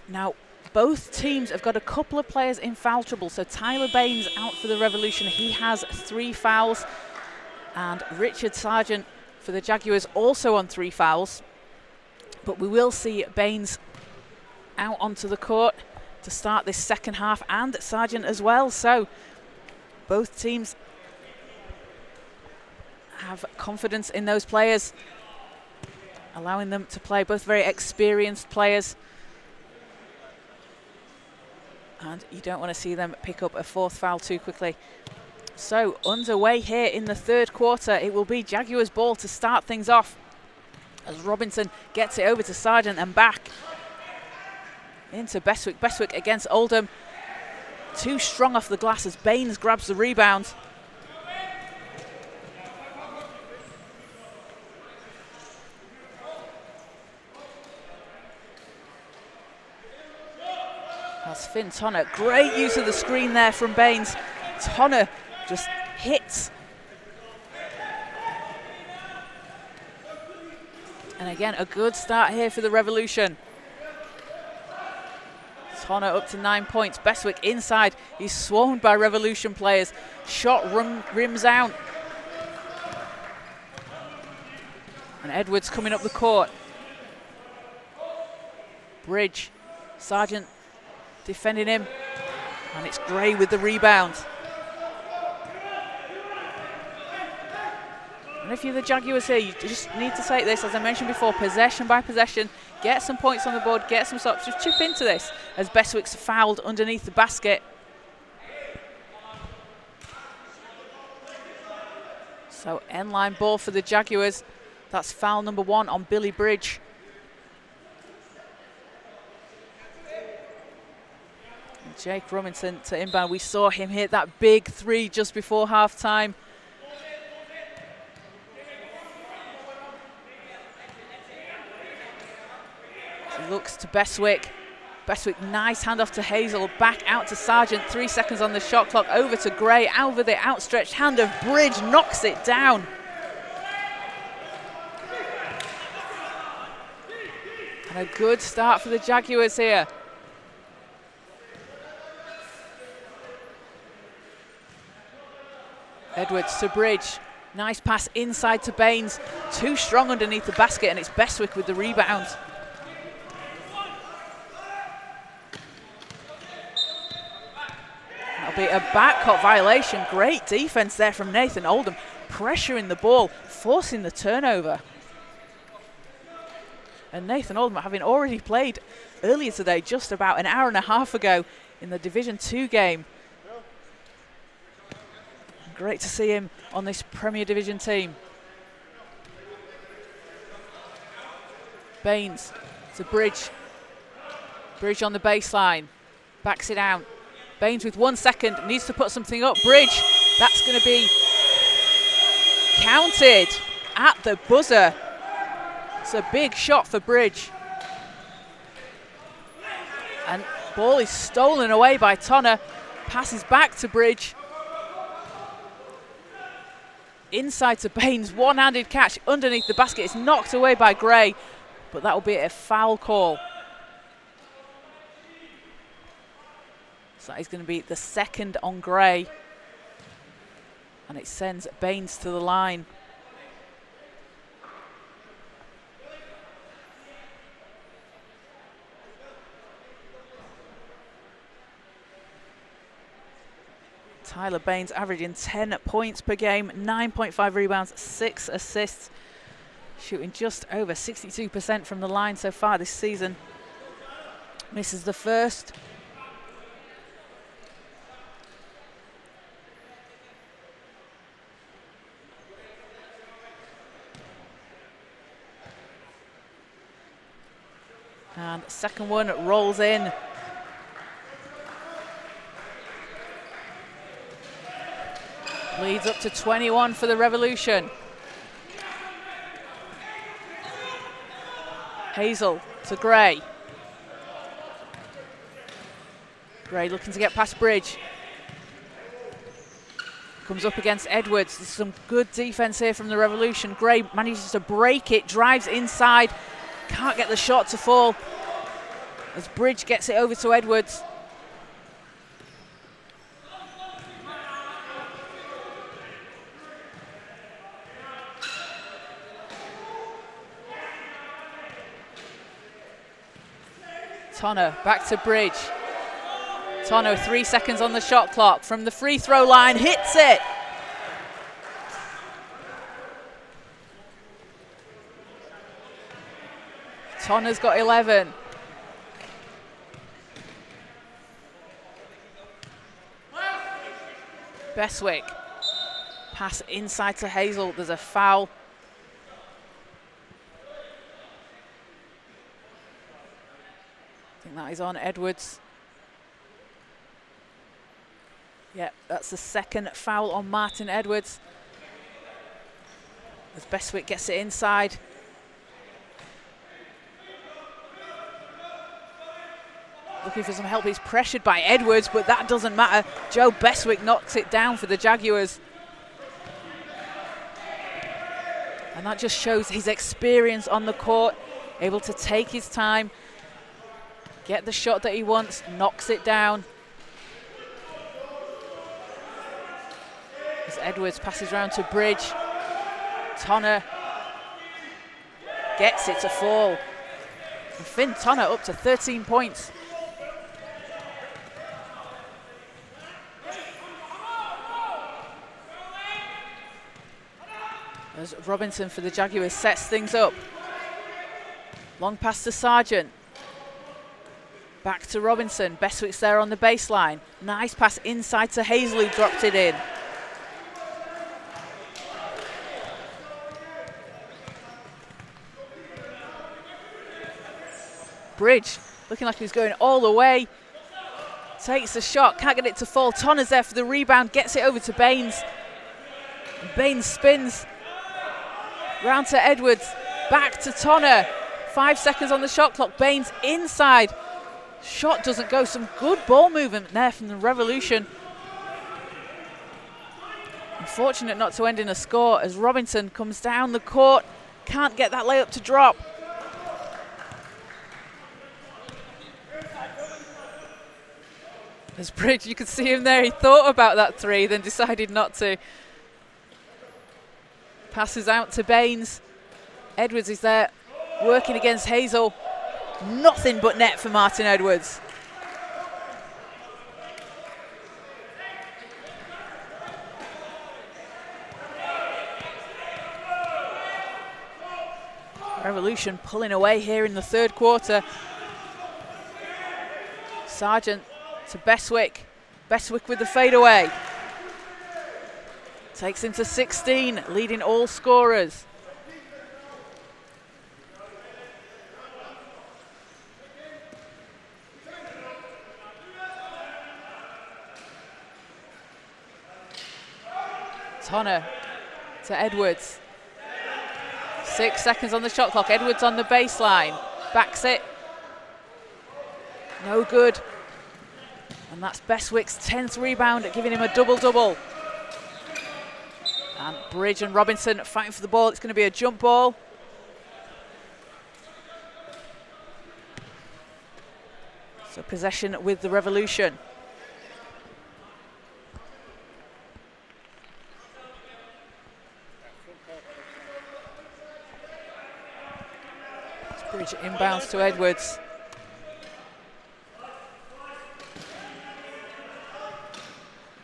Now, both teams have got a couple of players in foul trouble. So Tyler Baines out for the Revolution. He has 3 fouls. And Richard Sargent for the Jaguars also on 3 fouls. But we will see Baines out onto the court to start this second half, and Sargent as well. So both teams have confidence in those players, allowing them to play, both very experienced players. And you don't want to see them pick up a 4th foul too quickly. So underway here in the 3rd quarter, it will be Jaguars ball to start things off, as Robinson gets it over to Sargent and back into Bestwick. Bestwick against Oldham. Too strong off the glass as Baines grabs the rebound. That's Finn Tonner. Great use of the screen there from Baines. Tonner just hits. And again, a good start here for the Revolution. Tonner up to 9 points. Bestwick inside. He's swarmed by Revolution players. Shot rims out. And Edwards coming up the court. Bridge. Sargent defending him. And it's Gray with the rebound. And if you're the Jaguars here, you just need to take this, as I mentioned before, possession by possession. Get some points on the board, get some stops, just chip into this, as Bestwick's fouled underneath the basket. So end-line ball for the Jaguars. That's foul number 1 on Billy Bridge. And Jake Robinson to inbound. We saw him hit that big 3 just before half-time. Looks to Bestwick. Bestwick, nice handoff to Hazel. Back out to Sargent. 3 seconds on the shot clock. Over to Gray. Over the outstretched hand of Bridge. Knocks it down. And a good start for the Jaguars here. Edwards to Bridge. Nice pass inside to Baines. Too strong underneath the basket, and it's Bestwick with the rebound. That'll be a backcourt violation. Great defense there from Nathan Oldham, pressuring the ball, forcing the turnover. And Nathan Oldham, having already played earlier today, just about an hour and a half ago in the Division 2 game. Great to see him on this Premier Division team. Baines to Bridge. Bridge on the baseline, backs it out. Baines with 1 second, needs to put something up. Bridge, that's going to be counted at the buzzer. It's a big shot for Bridge. And ball is stolen away by Tonner. Passes back to Bridge. Inside to Baines, one-handed catch underneath the basket. It's knocked away by Gray, but that will be a foul call. So that is going to be the 2nd on Gray. And it sends Baines to the line. Tyler Baines averaging 10 points per game, 9.5 rebounds, 6 assists. Shooting just over 62% from the line so far this season. Misses the first. And second one rolls in. Leads up to 21 for the Revolution. Hazel to Gray. Gray looking to get past Bridge. Comes up against Edwards. There's some good defense here from the Revolution. Gray manages to break it, drives inside. Can't get the shot to fall as Bridge gets it over to Edwards. Tonner back to Bridge. Tonner 3 seconds on the shot clock from the free throw line, hits it. Tonner's got 11. Beswick. Pass inside to Hazel. There's a foul. I think that is on Edwards. Yep, that's the second foul on Martin Edwards. As Beswick gets it inside. Looking for some help. He's pressured by Edwards, but that doesn't matter. Joe Beswick knocks it down for the Jaguars. And that just shows his experience on the court, able to take his time, get the shot that he wants, knocks it down. As Edwards passes round to Bridge. Tonner gets it to fall. And Finn Tonner up to 13 points. As Robinson for the Jaguars sets things up. Long pass to Sargent. Back to Robinson. Beswick's there on the baseline. Nice pass inside to Hazel, who dropped it in. Bridge looking like he's going all the way. Takes the shot, can't get it to fall. Tonner's there for the rebound, gets it over to Baines. Baines spins. Round to Edwards, back to Tonner. 5 seconds on the shot clock. Baines inside. Shot doesn't go. Some good ball movement there from the Revolution. Unfortunate not to end in a score as Robinson comes down the court. Can't get that layup to drop. As Bridge, you could see him there. He thought about that three, then decided not to. Passes out to Baines. Edwards is there working against Hazel. Nothing but net for Martin Edwards. Revolution pulling away here in the third quarter. Sargent to Beswick. Beswick with the fadeaway. Takes him to 16, leading all scorers. Tonner to Edwards. 6 seconds on the shot clock. Edwards on the baseline. Backs it. No good. And that's Beswick's 10th rebound, giving him a double-double. And Bridge and Robinson fighting for the ball. It's going to be a jump ball. So possession with the Revolution. Bridge inbounds to Edwards.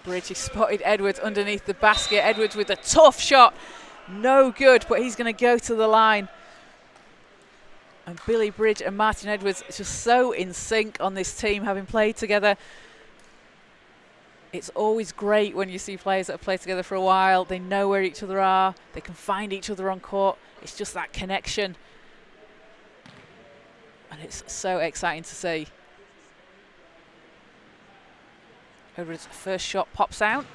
Bridge, he spotted Edwards underneath the basket. Edwards with a tough shot. No good, but he's going to go to the line. And Billy Bridge and Martin Edwards just so in sync on this team, having played together. It's always great when you see players that have played together for a while. They know where each other are. They can find each other on court. It's just that connection. And it's so exciting to see. Edwards' first shot pops out.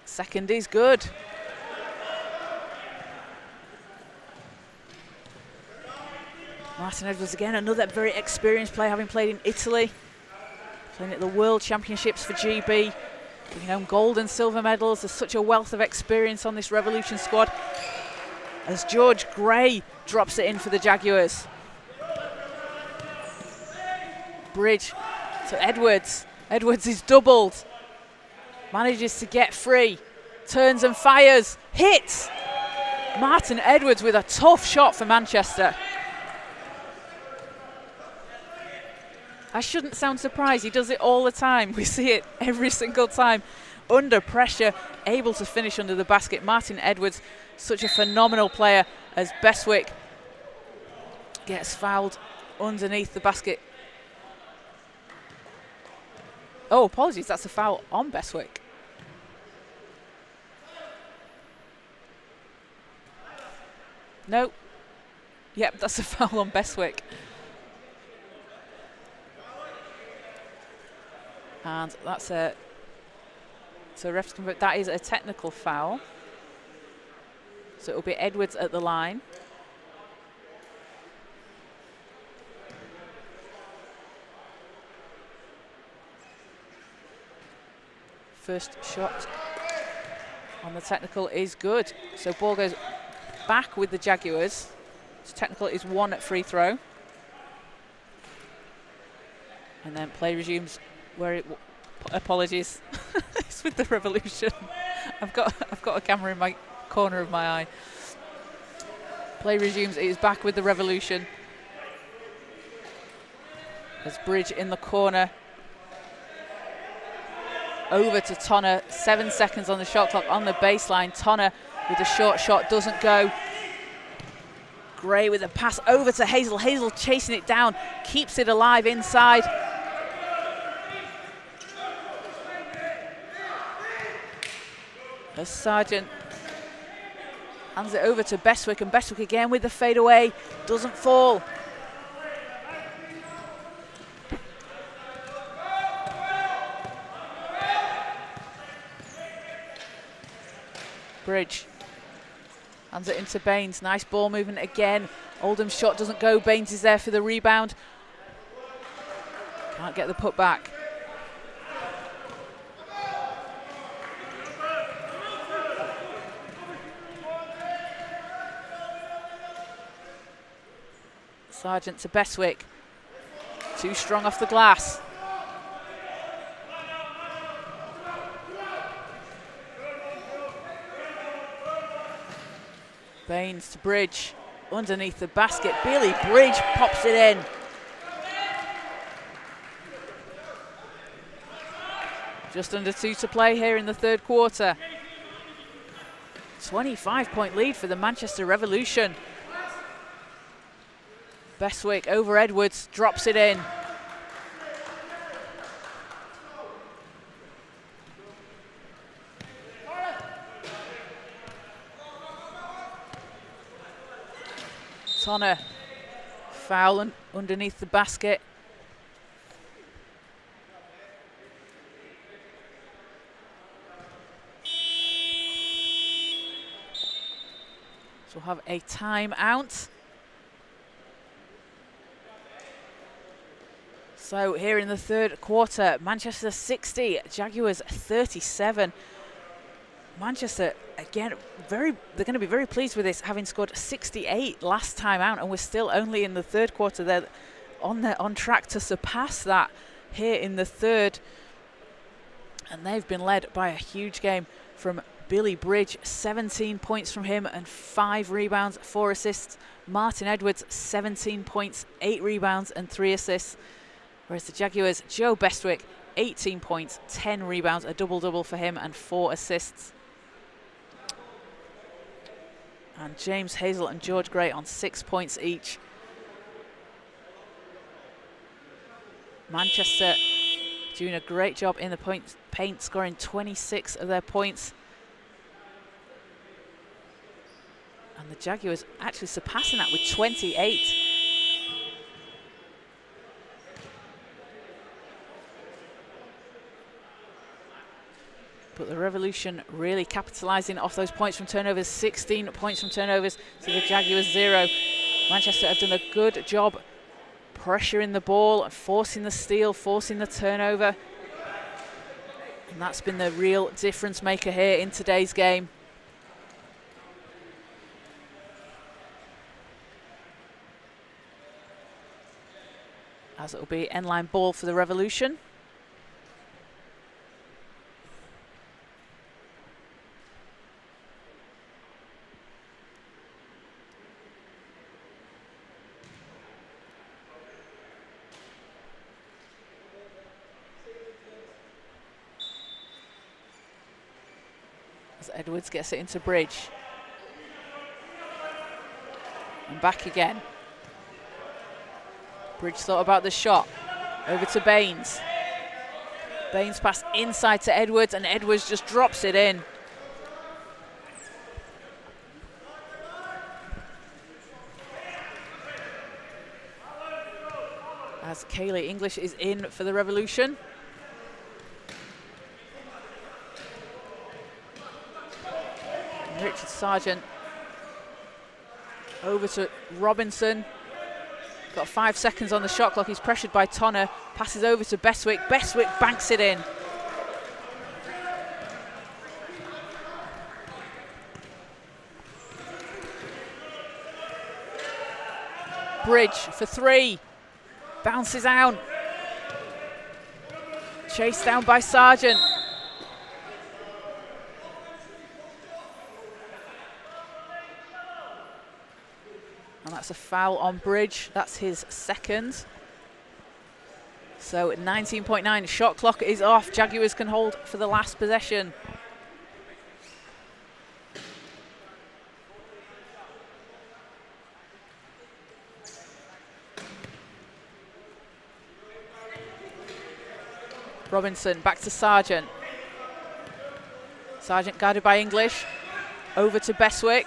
Second is good. Martin Edwards again, another very experienced player, having played in Italy, playing at the World Championships for GB, bringing home gold and silver medals. There's such a wealth of experience on this Revolution squad. As George Gray drops it in for the Jaguars. Bridge to Edwards. Edwards is doubled. Manages to get free. Turns and fires. Hits! Martin Edwards with a tough shot for Manchester. I shouldn't sound surprised. He does it all the time. We see it every single time. Under pressure, able to finish under the basket. Martin Edwards, such a phenomenal player, as Bestwick gets fouled underneath the basket. Oh, apologies, that's a foul on Bestwick. No. Yep, that's a foul on Bestwick. And that's a... So refs convert, that is a technical foul. So it will be Edwards at the line. First shot on the technical is good. So ball goes back with the Jaguars. So technical is 1 free throw. And then play resumes where it... Apologies. It's with the Revolution. I've got a camera in my corner of my eye. Play resumes. It is back with the Revolution. There's Bridge in the corner. Over to Tonner. 7 seconds on the shot clock on the baseline. Tonner with a short shot doesn't go. Gray with a pass over to Hazel. Hazel chasing it down. Keeps it alive inside. As Sargent hands it over to Bestwick, and Bestwick again with the fadeaway, doesn't fall. Bridge hands it into Baines, nice ball movement again. Oldham's shot doesn't go, Baines is there for the rebound. Can't get the put back. Sargent to Bestwick. Too strong off the glass. Baines to Bridge. Underneath the basket. Billy Bridge pops it in. Just under 2 to play here in the third quarter. 25-point lead for the Manchester Revolution. Bestwick over Edwards, drops it in. Tonner, foul underneath the basket. So we'll have a timeout. So here in the third quarter, Manchester 60, Jaguars 37. Manchester, again, they're going to be very pleased with this, having scored 68 last time out, and we're still only in the third quarter. They're on track to surpass that here in the third. And they've been led by a huge game from Billy Bridge, 17 points from him and 5 rebounds, 4 assists. Martin Edwards, 17 points, 8 rebounds and 3 assists. Whereas the Jaguars, Joe Bestwick, 18 points, 10 rebounds, a double-double for him and 4 assists. And James Hazel and George Gray on 6 points each. Manchester doing a great job in the paint, scoring 26 of their points. And the Jaguars actually surpassing that with 28. But the Revolution really capitalising off those points from turnovers. 16 points from turnovers to the Jaguars 0. Manchester have done a good job pressuring the ball and forcing the steal, forcing the turnover. And that's been the real difference maker here in today's game. As it will be end-line ball for the Revolution. As Edwards gets it into Bridge. And back again. Bridge thought about the shot. Over to Baines. Baines pass inside to Edwards, and Edwards just drops it in. As Kaylee English is in for the Revolution. And Richard Sargent over to Robinson. Got 5 seconds on the shot clock. He's pressured by Tonner. Passes over to Bestwick. Bestwick banks it in. Bridge for 3. Bounces out. Chased down by Sargent. And that's a foul on Bridge. That's his second. So 19.9, shot clock is off. Jaguars can hold for the last possession. Robinson back to Sargent. Sargent guarded by English. Over to Bestwick.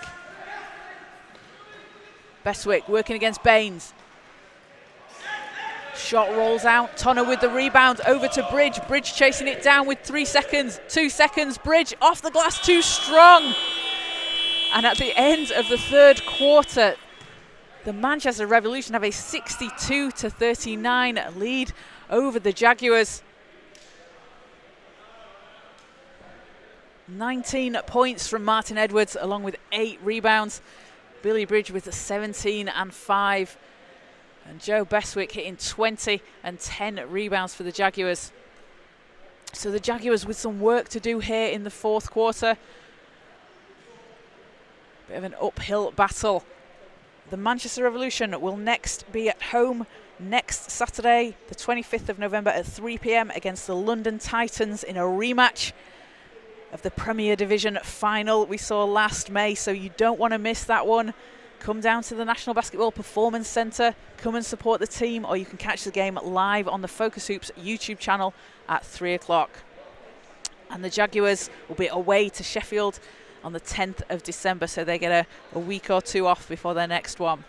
Bestwick working against Baines. Shot rolls out. Tonner with the rebound. Over to Bridge. Bridge chasing it down with 3 seconds. 2 seconds. Bridge off the glass, too strong. And at the end of the third quarter, the Manchester Revolution have a 62-39 lead over the Jaguars. 19 points from Martin Edwards, along with 8 rebounds. Billy Bridge with 17 and 5. And Joe Bestwick hitting 20 and 10 rebounds for the Jaguars. So the Jaguars with some work to do here in the fourth quarter. Bit of an uphill battle. The Manchester Revolution will next be at home next Saturday, the 25th of November at 3 p.m. against the London Titans in a rematch of the Premier Division final we saw last May, so you don't want to miss that one. Come down to the National Basketball Performance Centre, come and support the team, or you can catch the game live on the Focus Hoops YouTube channel at 3 o'clock. And the Jaguars will be away to Sheffield on the 10th of December, so they get a week or two off before their next one.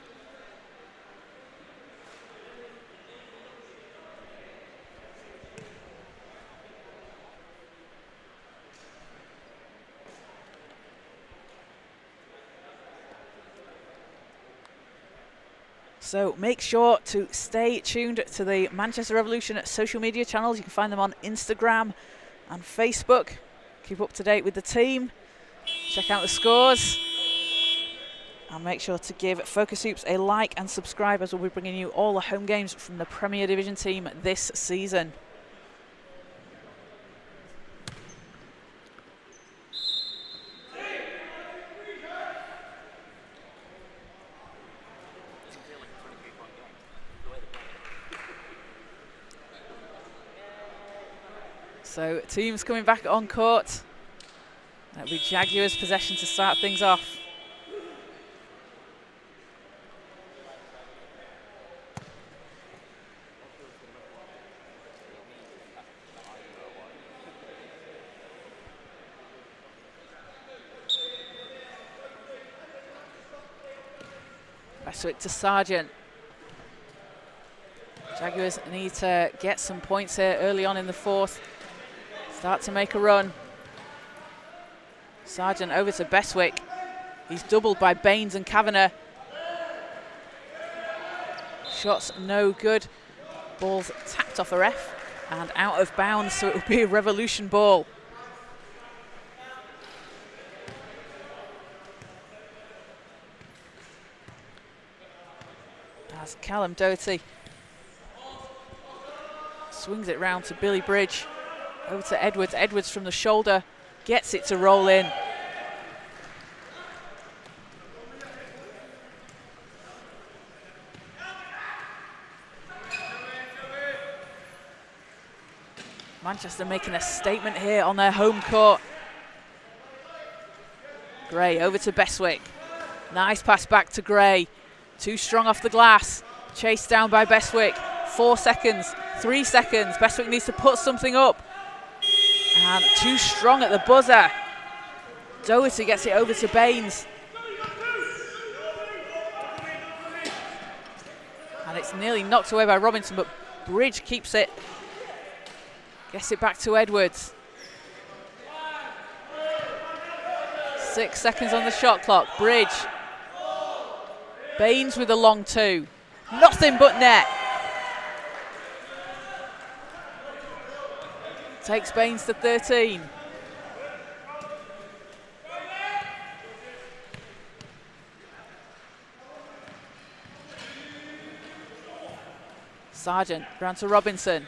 So make sure to stay tuned to the Manchester Revolution social media channels. You can find them on Instagram and Facebook. Keep up to date with the team. Check out the scores. And make sure to give Focus Hoops a like and subscribe, as we'll be bringing you all the home games from the Premier Division team this season. So teams coming back on court. That'll be Jaguars possession to start things off. Bestwick to Sargent. Jaguars need to get some points here early on in the fourth. Start to make a run. Sargent over to Bestwick. He's doubled by Baines and Kavanagh. Shots no good. Ball's tapped off a ref and out of bounds, so it will be a Revolution ball. As Callum Doherty swings it round to Billy Bridge. Over to Edwards. Edwards from the shoulder gets it to roll in. Manchester making a statement here on their home court. Gray over to Bestwick. Nice pass back to Gray. Too strong off the glass. Chased down by Bestwick. 4 seconds, 3 seconds. Bestwick needs to put something up. And too strong at the buzzer. Doherty gets it over to Baines. And it's nearly knocked away by Robinson, but Bridge keeps it. Gets it back to Edwards. 6 seconds on the shot clock. Bridge. Baines with a long two. Nothing but net. Takes Baines to 13. Sargent, round to Robinson.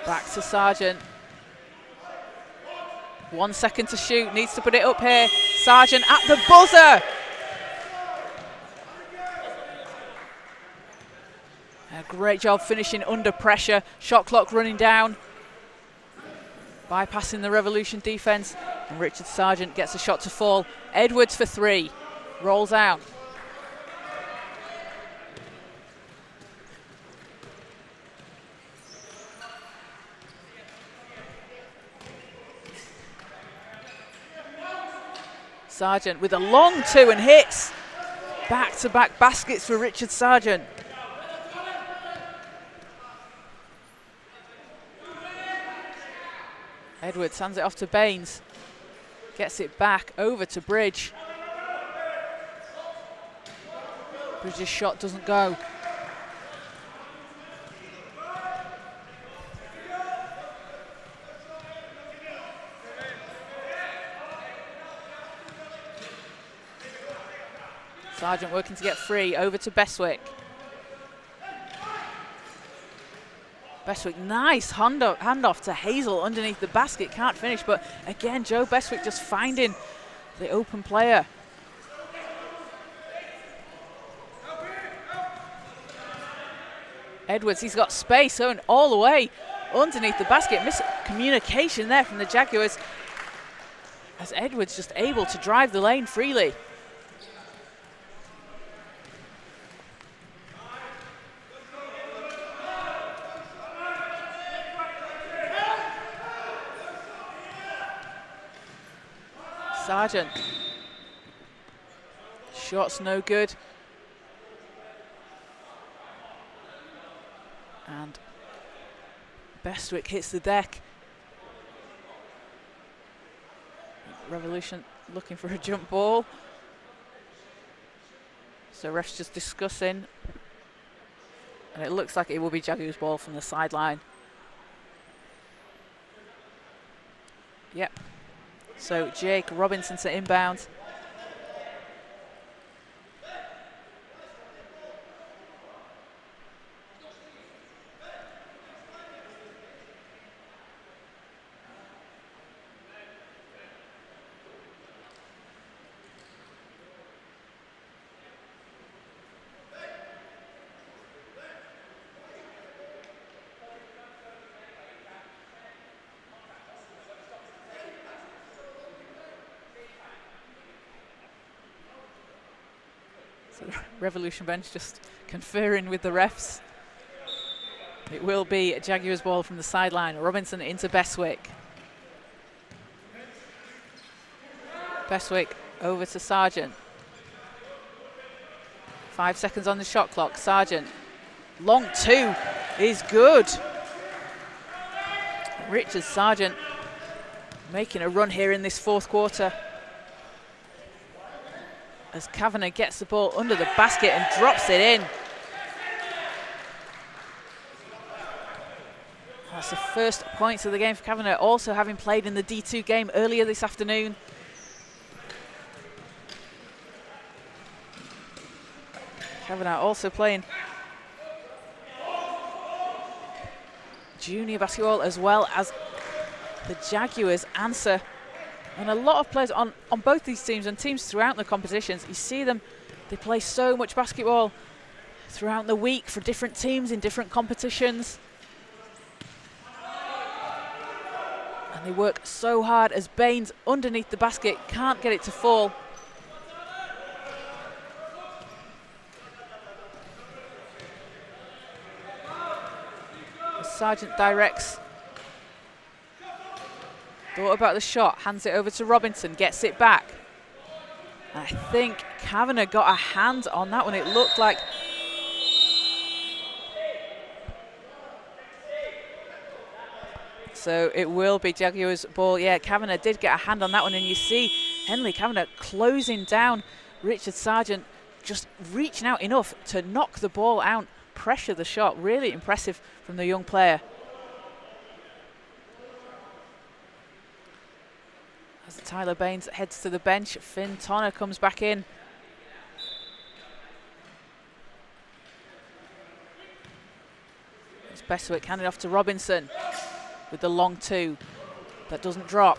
Back to Sargent. 1 second to shoot, needs to put it up here. Sargent at the buzzer. A great job finishing under pressure. Shot clock running down. Bypassing the Revolution defense. And Richard Sargent gets a shot to fall. Edwards for three. Rolls out. Sargent with a long two and hits. Back-to-back baskets for Richard Sargent. Edwards hands it off to Baines. Gets it back over to Bridge. Bridge's shot doesn't go. Sargent working to get free, over to Bestwick. Bestwick, nice handoff to Hazel underneath the basket, can't finish, but again, Joe Bestwick just finding the open player. Edwards, he's got space, going all the way underneath the basket. Miscommunication there from the Jaguars, as Edwards just able to drive the lane freely. Sargent. Shot's no good. And Bestwick hits the deck. Revolution looking for a jump ball. So ref's just discussing. And it looks like it will be Jaguars ball from the sideline. Yep. So Jake Robinson to inbound. So the Revolution bench just conferring with the refs. It will be a Jaguars ball from the sideline. Robinson into Bestwick. Bestwick over to Sargent. 5 seconds on the shot clock. Sargent. Long two is good. Richard Sargent making a run here in this fourth quarter. As Kavanagh gets the ball under the basket and drops it in. That's the first points of the game for Kavanagh, also having played in the D2 game earlier this afternoon. Kavanagh also playing junior basketball as well as the Jaguars answer. And a lot of players on both these teams and teams throughout the competitions, you see them, they play so much basketball throughout the week for different teams in different competitions. And they work so hard as Baines underneath the basket can't get it to fall. Sargent directs. Thought about the shot, hands it over to Robinson, gets it back. I think Kavanagh got a hand on that one. It looked like. So it will be Jaguars' ball. Yeah, Kavanagh did get a hand on that one, and you see Henley Kavanagh closing down Richard Sargent, just reaching out enough to knock the ball out, pressure the shot. Really impressive from the young player. As Tyler Baines heads to the bench, Finn Tonner comes back in. It's Bestwick handed off to Robinson with the long two. That doesn't drop.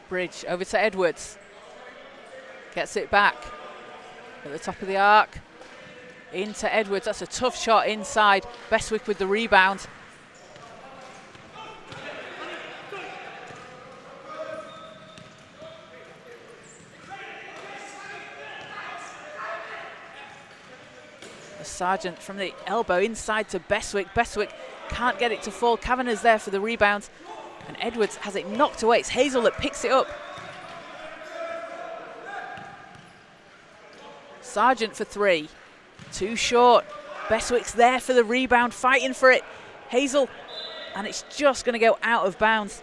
Bridge over to Edwards. Gets it back at the top of the arc. Into Edwards. That's a tough shot inside. Bestwick with the rebound. Sargent from the elbow inside to Bestwick. Bestwick can't get it to fall. Kavanagh's there for the rebound. And Edwards has it knocked away. It's Hazel that picks it up. Sargent for three. Too short. Bestwick's there for the rebound, fighting for it. Hazel, and it's just going to go out of bounds.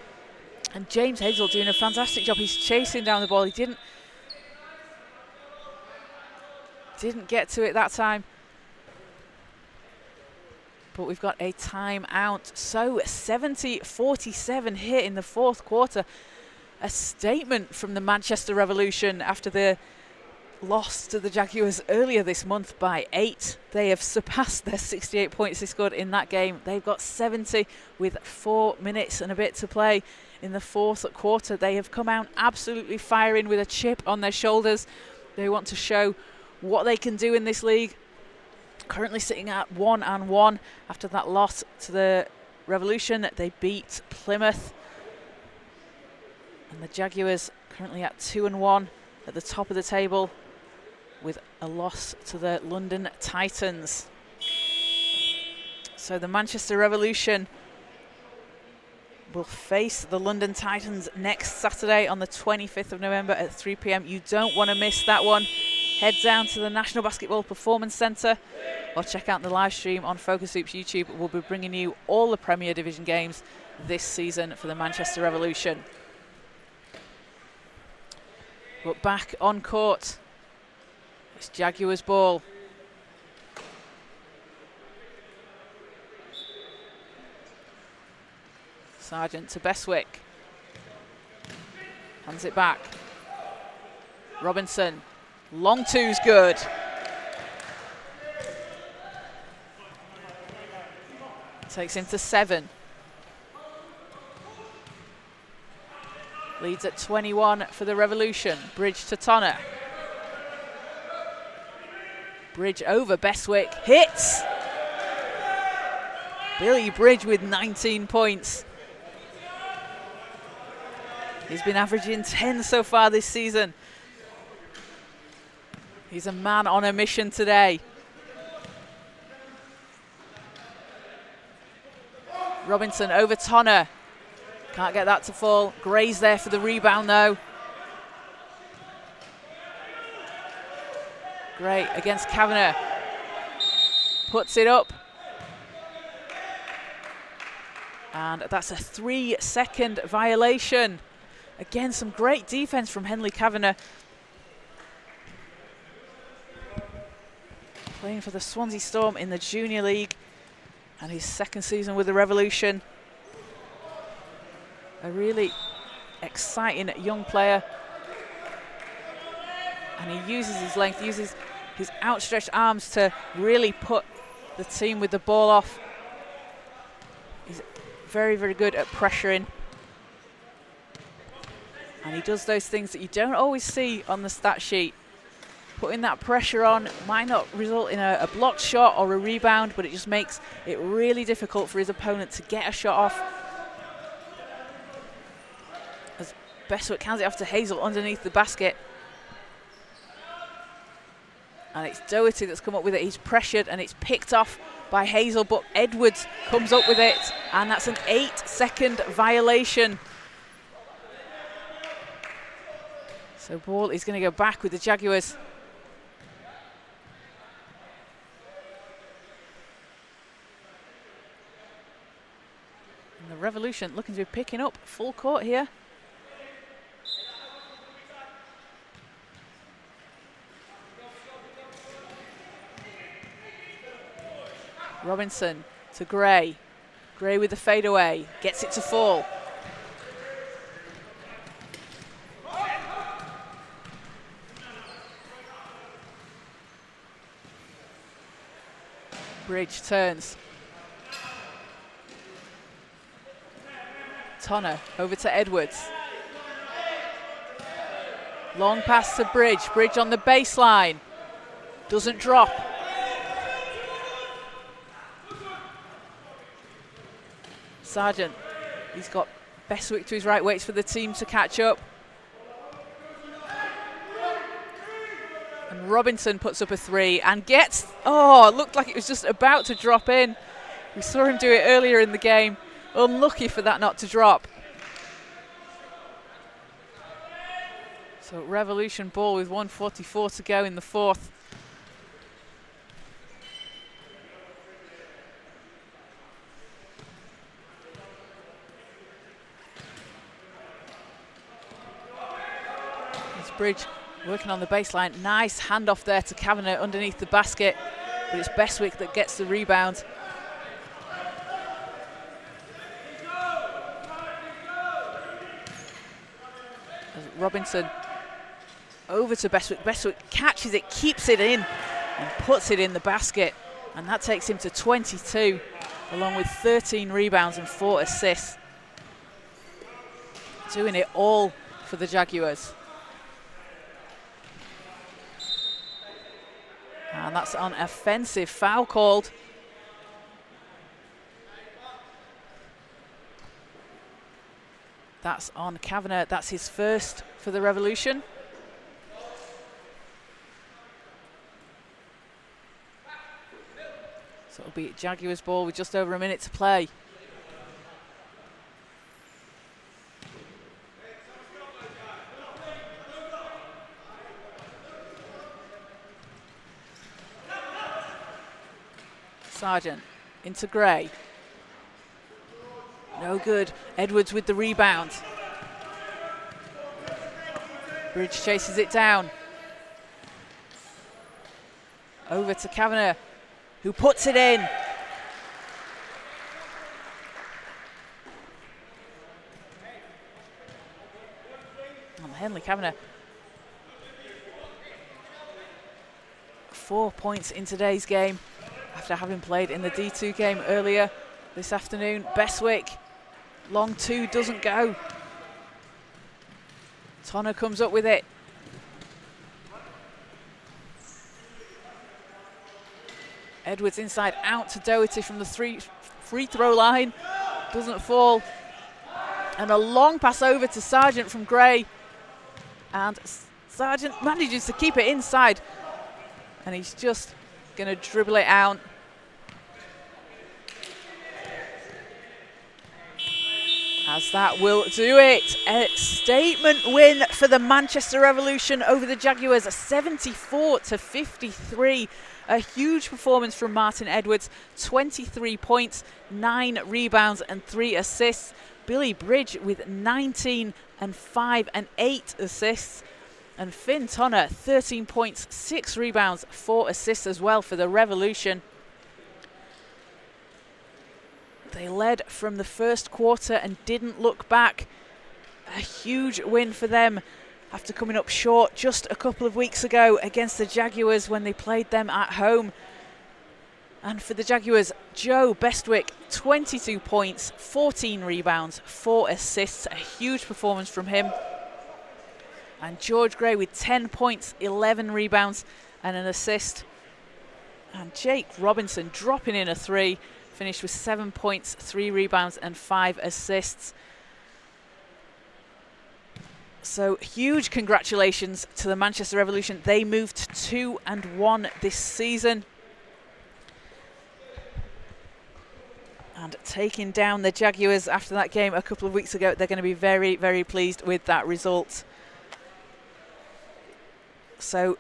And James Hazel doing a fantastic job. He's chasing down the ball. He didn't get to it that time. But we've got a timeout. So 70-47 here in the fourth quarter. A statement from the Manchester Revolution after the loss to the Jaguars earlier this month by 8. They have surpassed their 68 points they scored in that game. They've got 70 with 4 minutes and a bit to play in the fourth quarter. They have come out absolutely firing with a chip on their shoulders. They want to show what they can do in this league. Currently sitting at 1-1 after that loss to the Revolution. They beat Plymouth. And the Jaguars currently at 2-1 at the top of the table with a loss to the London Titans. So the Manchester Revolution will face the London Titans next Saturday on the 25th of November at 3 p.m. You don't want to miss that one. Head down to the National Basketball Performance Centre or check out the live stream on Focus Hoops YouTube. We'll be bringing you all the Premier Division games this season for the Manchester Revolution. But back on court, it's Jaguars ball. Sargent to Bestwick. Hands it back. Robinson. Long two's good. Takes him to 7. Leads at 21 for the Revolution. Bridge to Tonner. Bridge over Bestwick. Hits! Billy Bridge with 19 points. He's been averaging 10 so far this season. He's a man on a mission today. Robinson over Tonner. Can't get that to fall. Gray's there for the rebound though. Gray against Kavanagh. Puts it up. And that's a 3-second violation. Again, some great defense from Henley Kavanagh. Playing for the Swansea Storm in the Junior League and his second season with the Revolution. A really exciting young player. And he uses his length, uses his outstretched arms to really put the team with the ball off. He's very, very good at pressuring. And he does those things that you don't always see on the stat sheet. Putting that pressure on might not result in a blocked shot or a rebound, but it just makes it really difficult for his opponent to get a shot off. As Bestwick hands it off to Hazel underneath the basket. And it's Doherty that's come up with it. He's pressured and it's picked off by Hazel, but Edwards comes up with it. And that's an 8-second violation. So ball is going to go back with the Jaguars. And the Revolution looking to be picking up full court here. Robinson to Gray. Gray with the fadeaway. Gets it to fall. Bridge turns. Tonner over to Edwards. Long pass to Bridge. Bridge on the baseline. Doesn't drop. Sargent. He's got Bestwick to his right. Waits for the team to catch up. And Robinson puts up a three and gets, oh, it looked like it was just about to drop in. We saw him do it earlier in the game. Unlucky for that not to drop. So Revolution ball with 1:44 to go in the fourth. It's Bridge working on the baseline. Nice handoff there to Kavanagh underneath the basket. But it's Bestwick that gets the rebound. Robinson over to Bestwick. Bestwick catches it, keeps it in, and puts it in the basket. And that takes him to 22, along with 13 rebounds and 4 assists. Doing it all for the Jaguars. And that's an offensive foul called. That's on Kavanagh. That's his first for the Revolution. So it'll be Jaguars ball with just over a minute to play. Sargent into Gray. No good. Edwards with the rebound. Bridge chases it down. Over to Kavanagh, who puts it in. And Henley Kavanagh. 4 points in today's game after having played in the D2 game earlier this afternoon. Bestwick, long two, doesn't go. Tonner comes up with it. Edwards inside out to Doherty from the free throw line. Doesn't fall. And a long pass over to Sargent from Gray. And Sargent manages to keep it inside. And he's just going to dribble it out. As that will do it. A statement win for the Manchester Revolution over the Jaguars, 74-53. A huge performance from Martin Edwards, 23 points, 9 rebounds and 3 assists. Billy Bridge with 19 and 5 and 8 assists. And Finn Tonner, 13 points, 6 rebounds, 4 assists as well for the Revolution. They led from the first quarter and didn't look back. A huge win for them after coming up short just a couple of weeks ago against the Jaguars when they played them at home. And for the Jaguars, Joe Bestwick, 22 points, 14 rebounds, 4 assists. A huge performance from him. And George Gray with 10 points, 11 rebounds and an assist. And Jake Robinson dropping in a 3. Finished with 7 points, 3 rebounds and 5 assists. So huge congratulations to the Manchester Revolution. They moved to 2-1 this season. And taking down the Jaguars after that game a couple of weeks ago, they're going to be very, very pleased with that result. So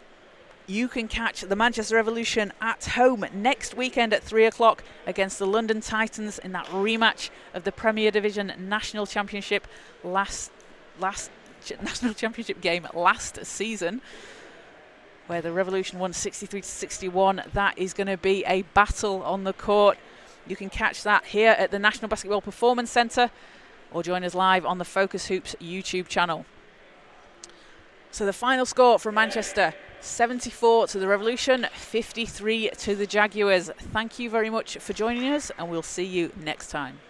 you can catch the Manchester Revolution at home next weekend at 3 o'clock against the London Titans in that rematch of the Premier Division National Championship National Championship game last season, where the Revolution won 63-61. That is going to be a battle on the court. You can catch that here at the National Basketball Performance Centre or join us live on the Focus Hoops YouTube channel. So the final score from Manchester, 74 to the Revolution, 53 to the Jaguars. Thank you very much for joining us, and we'll see you next time.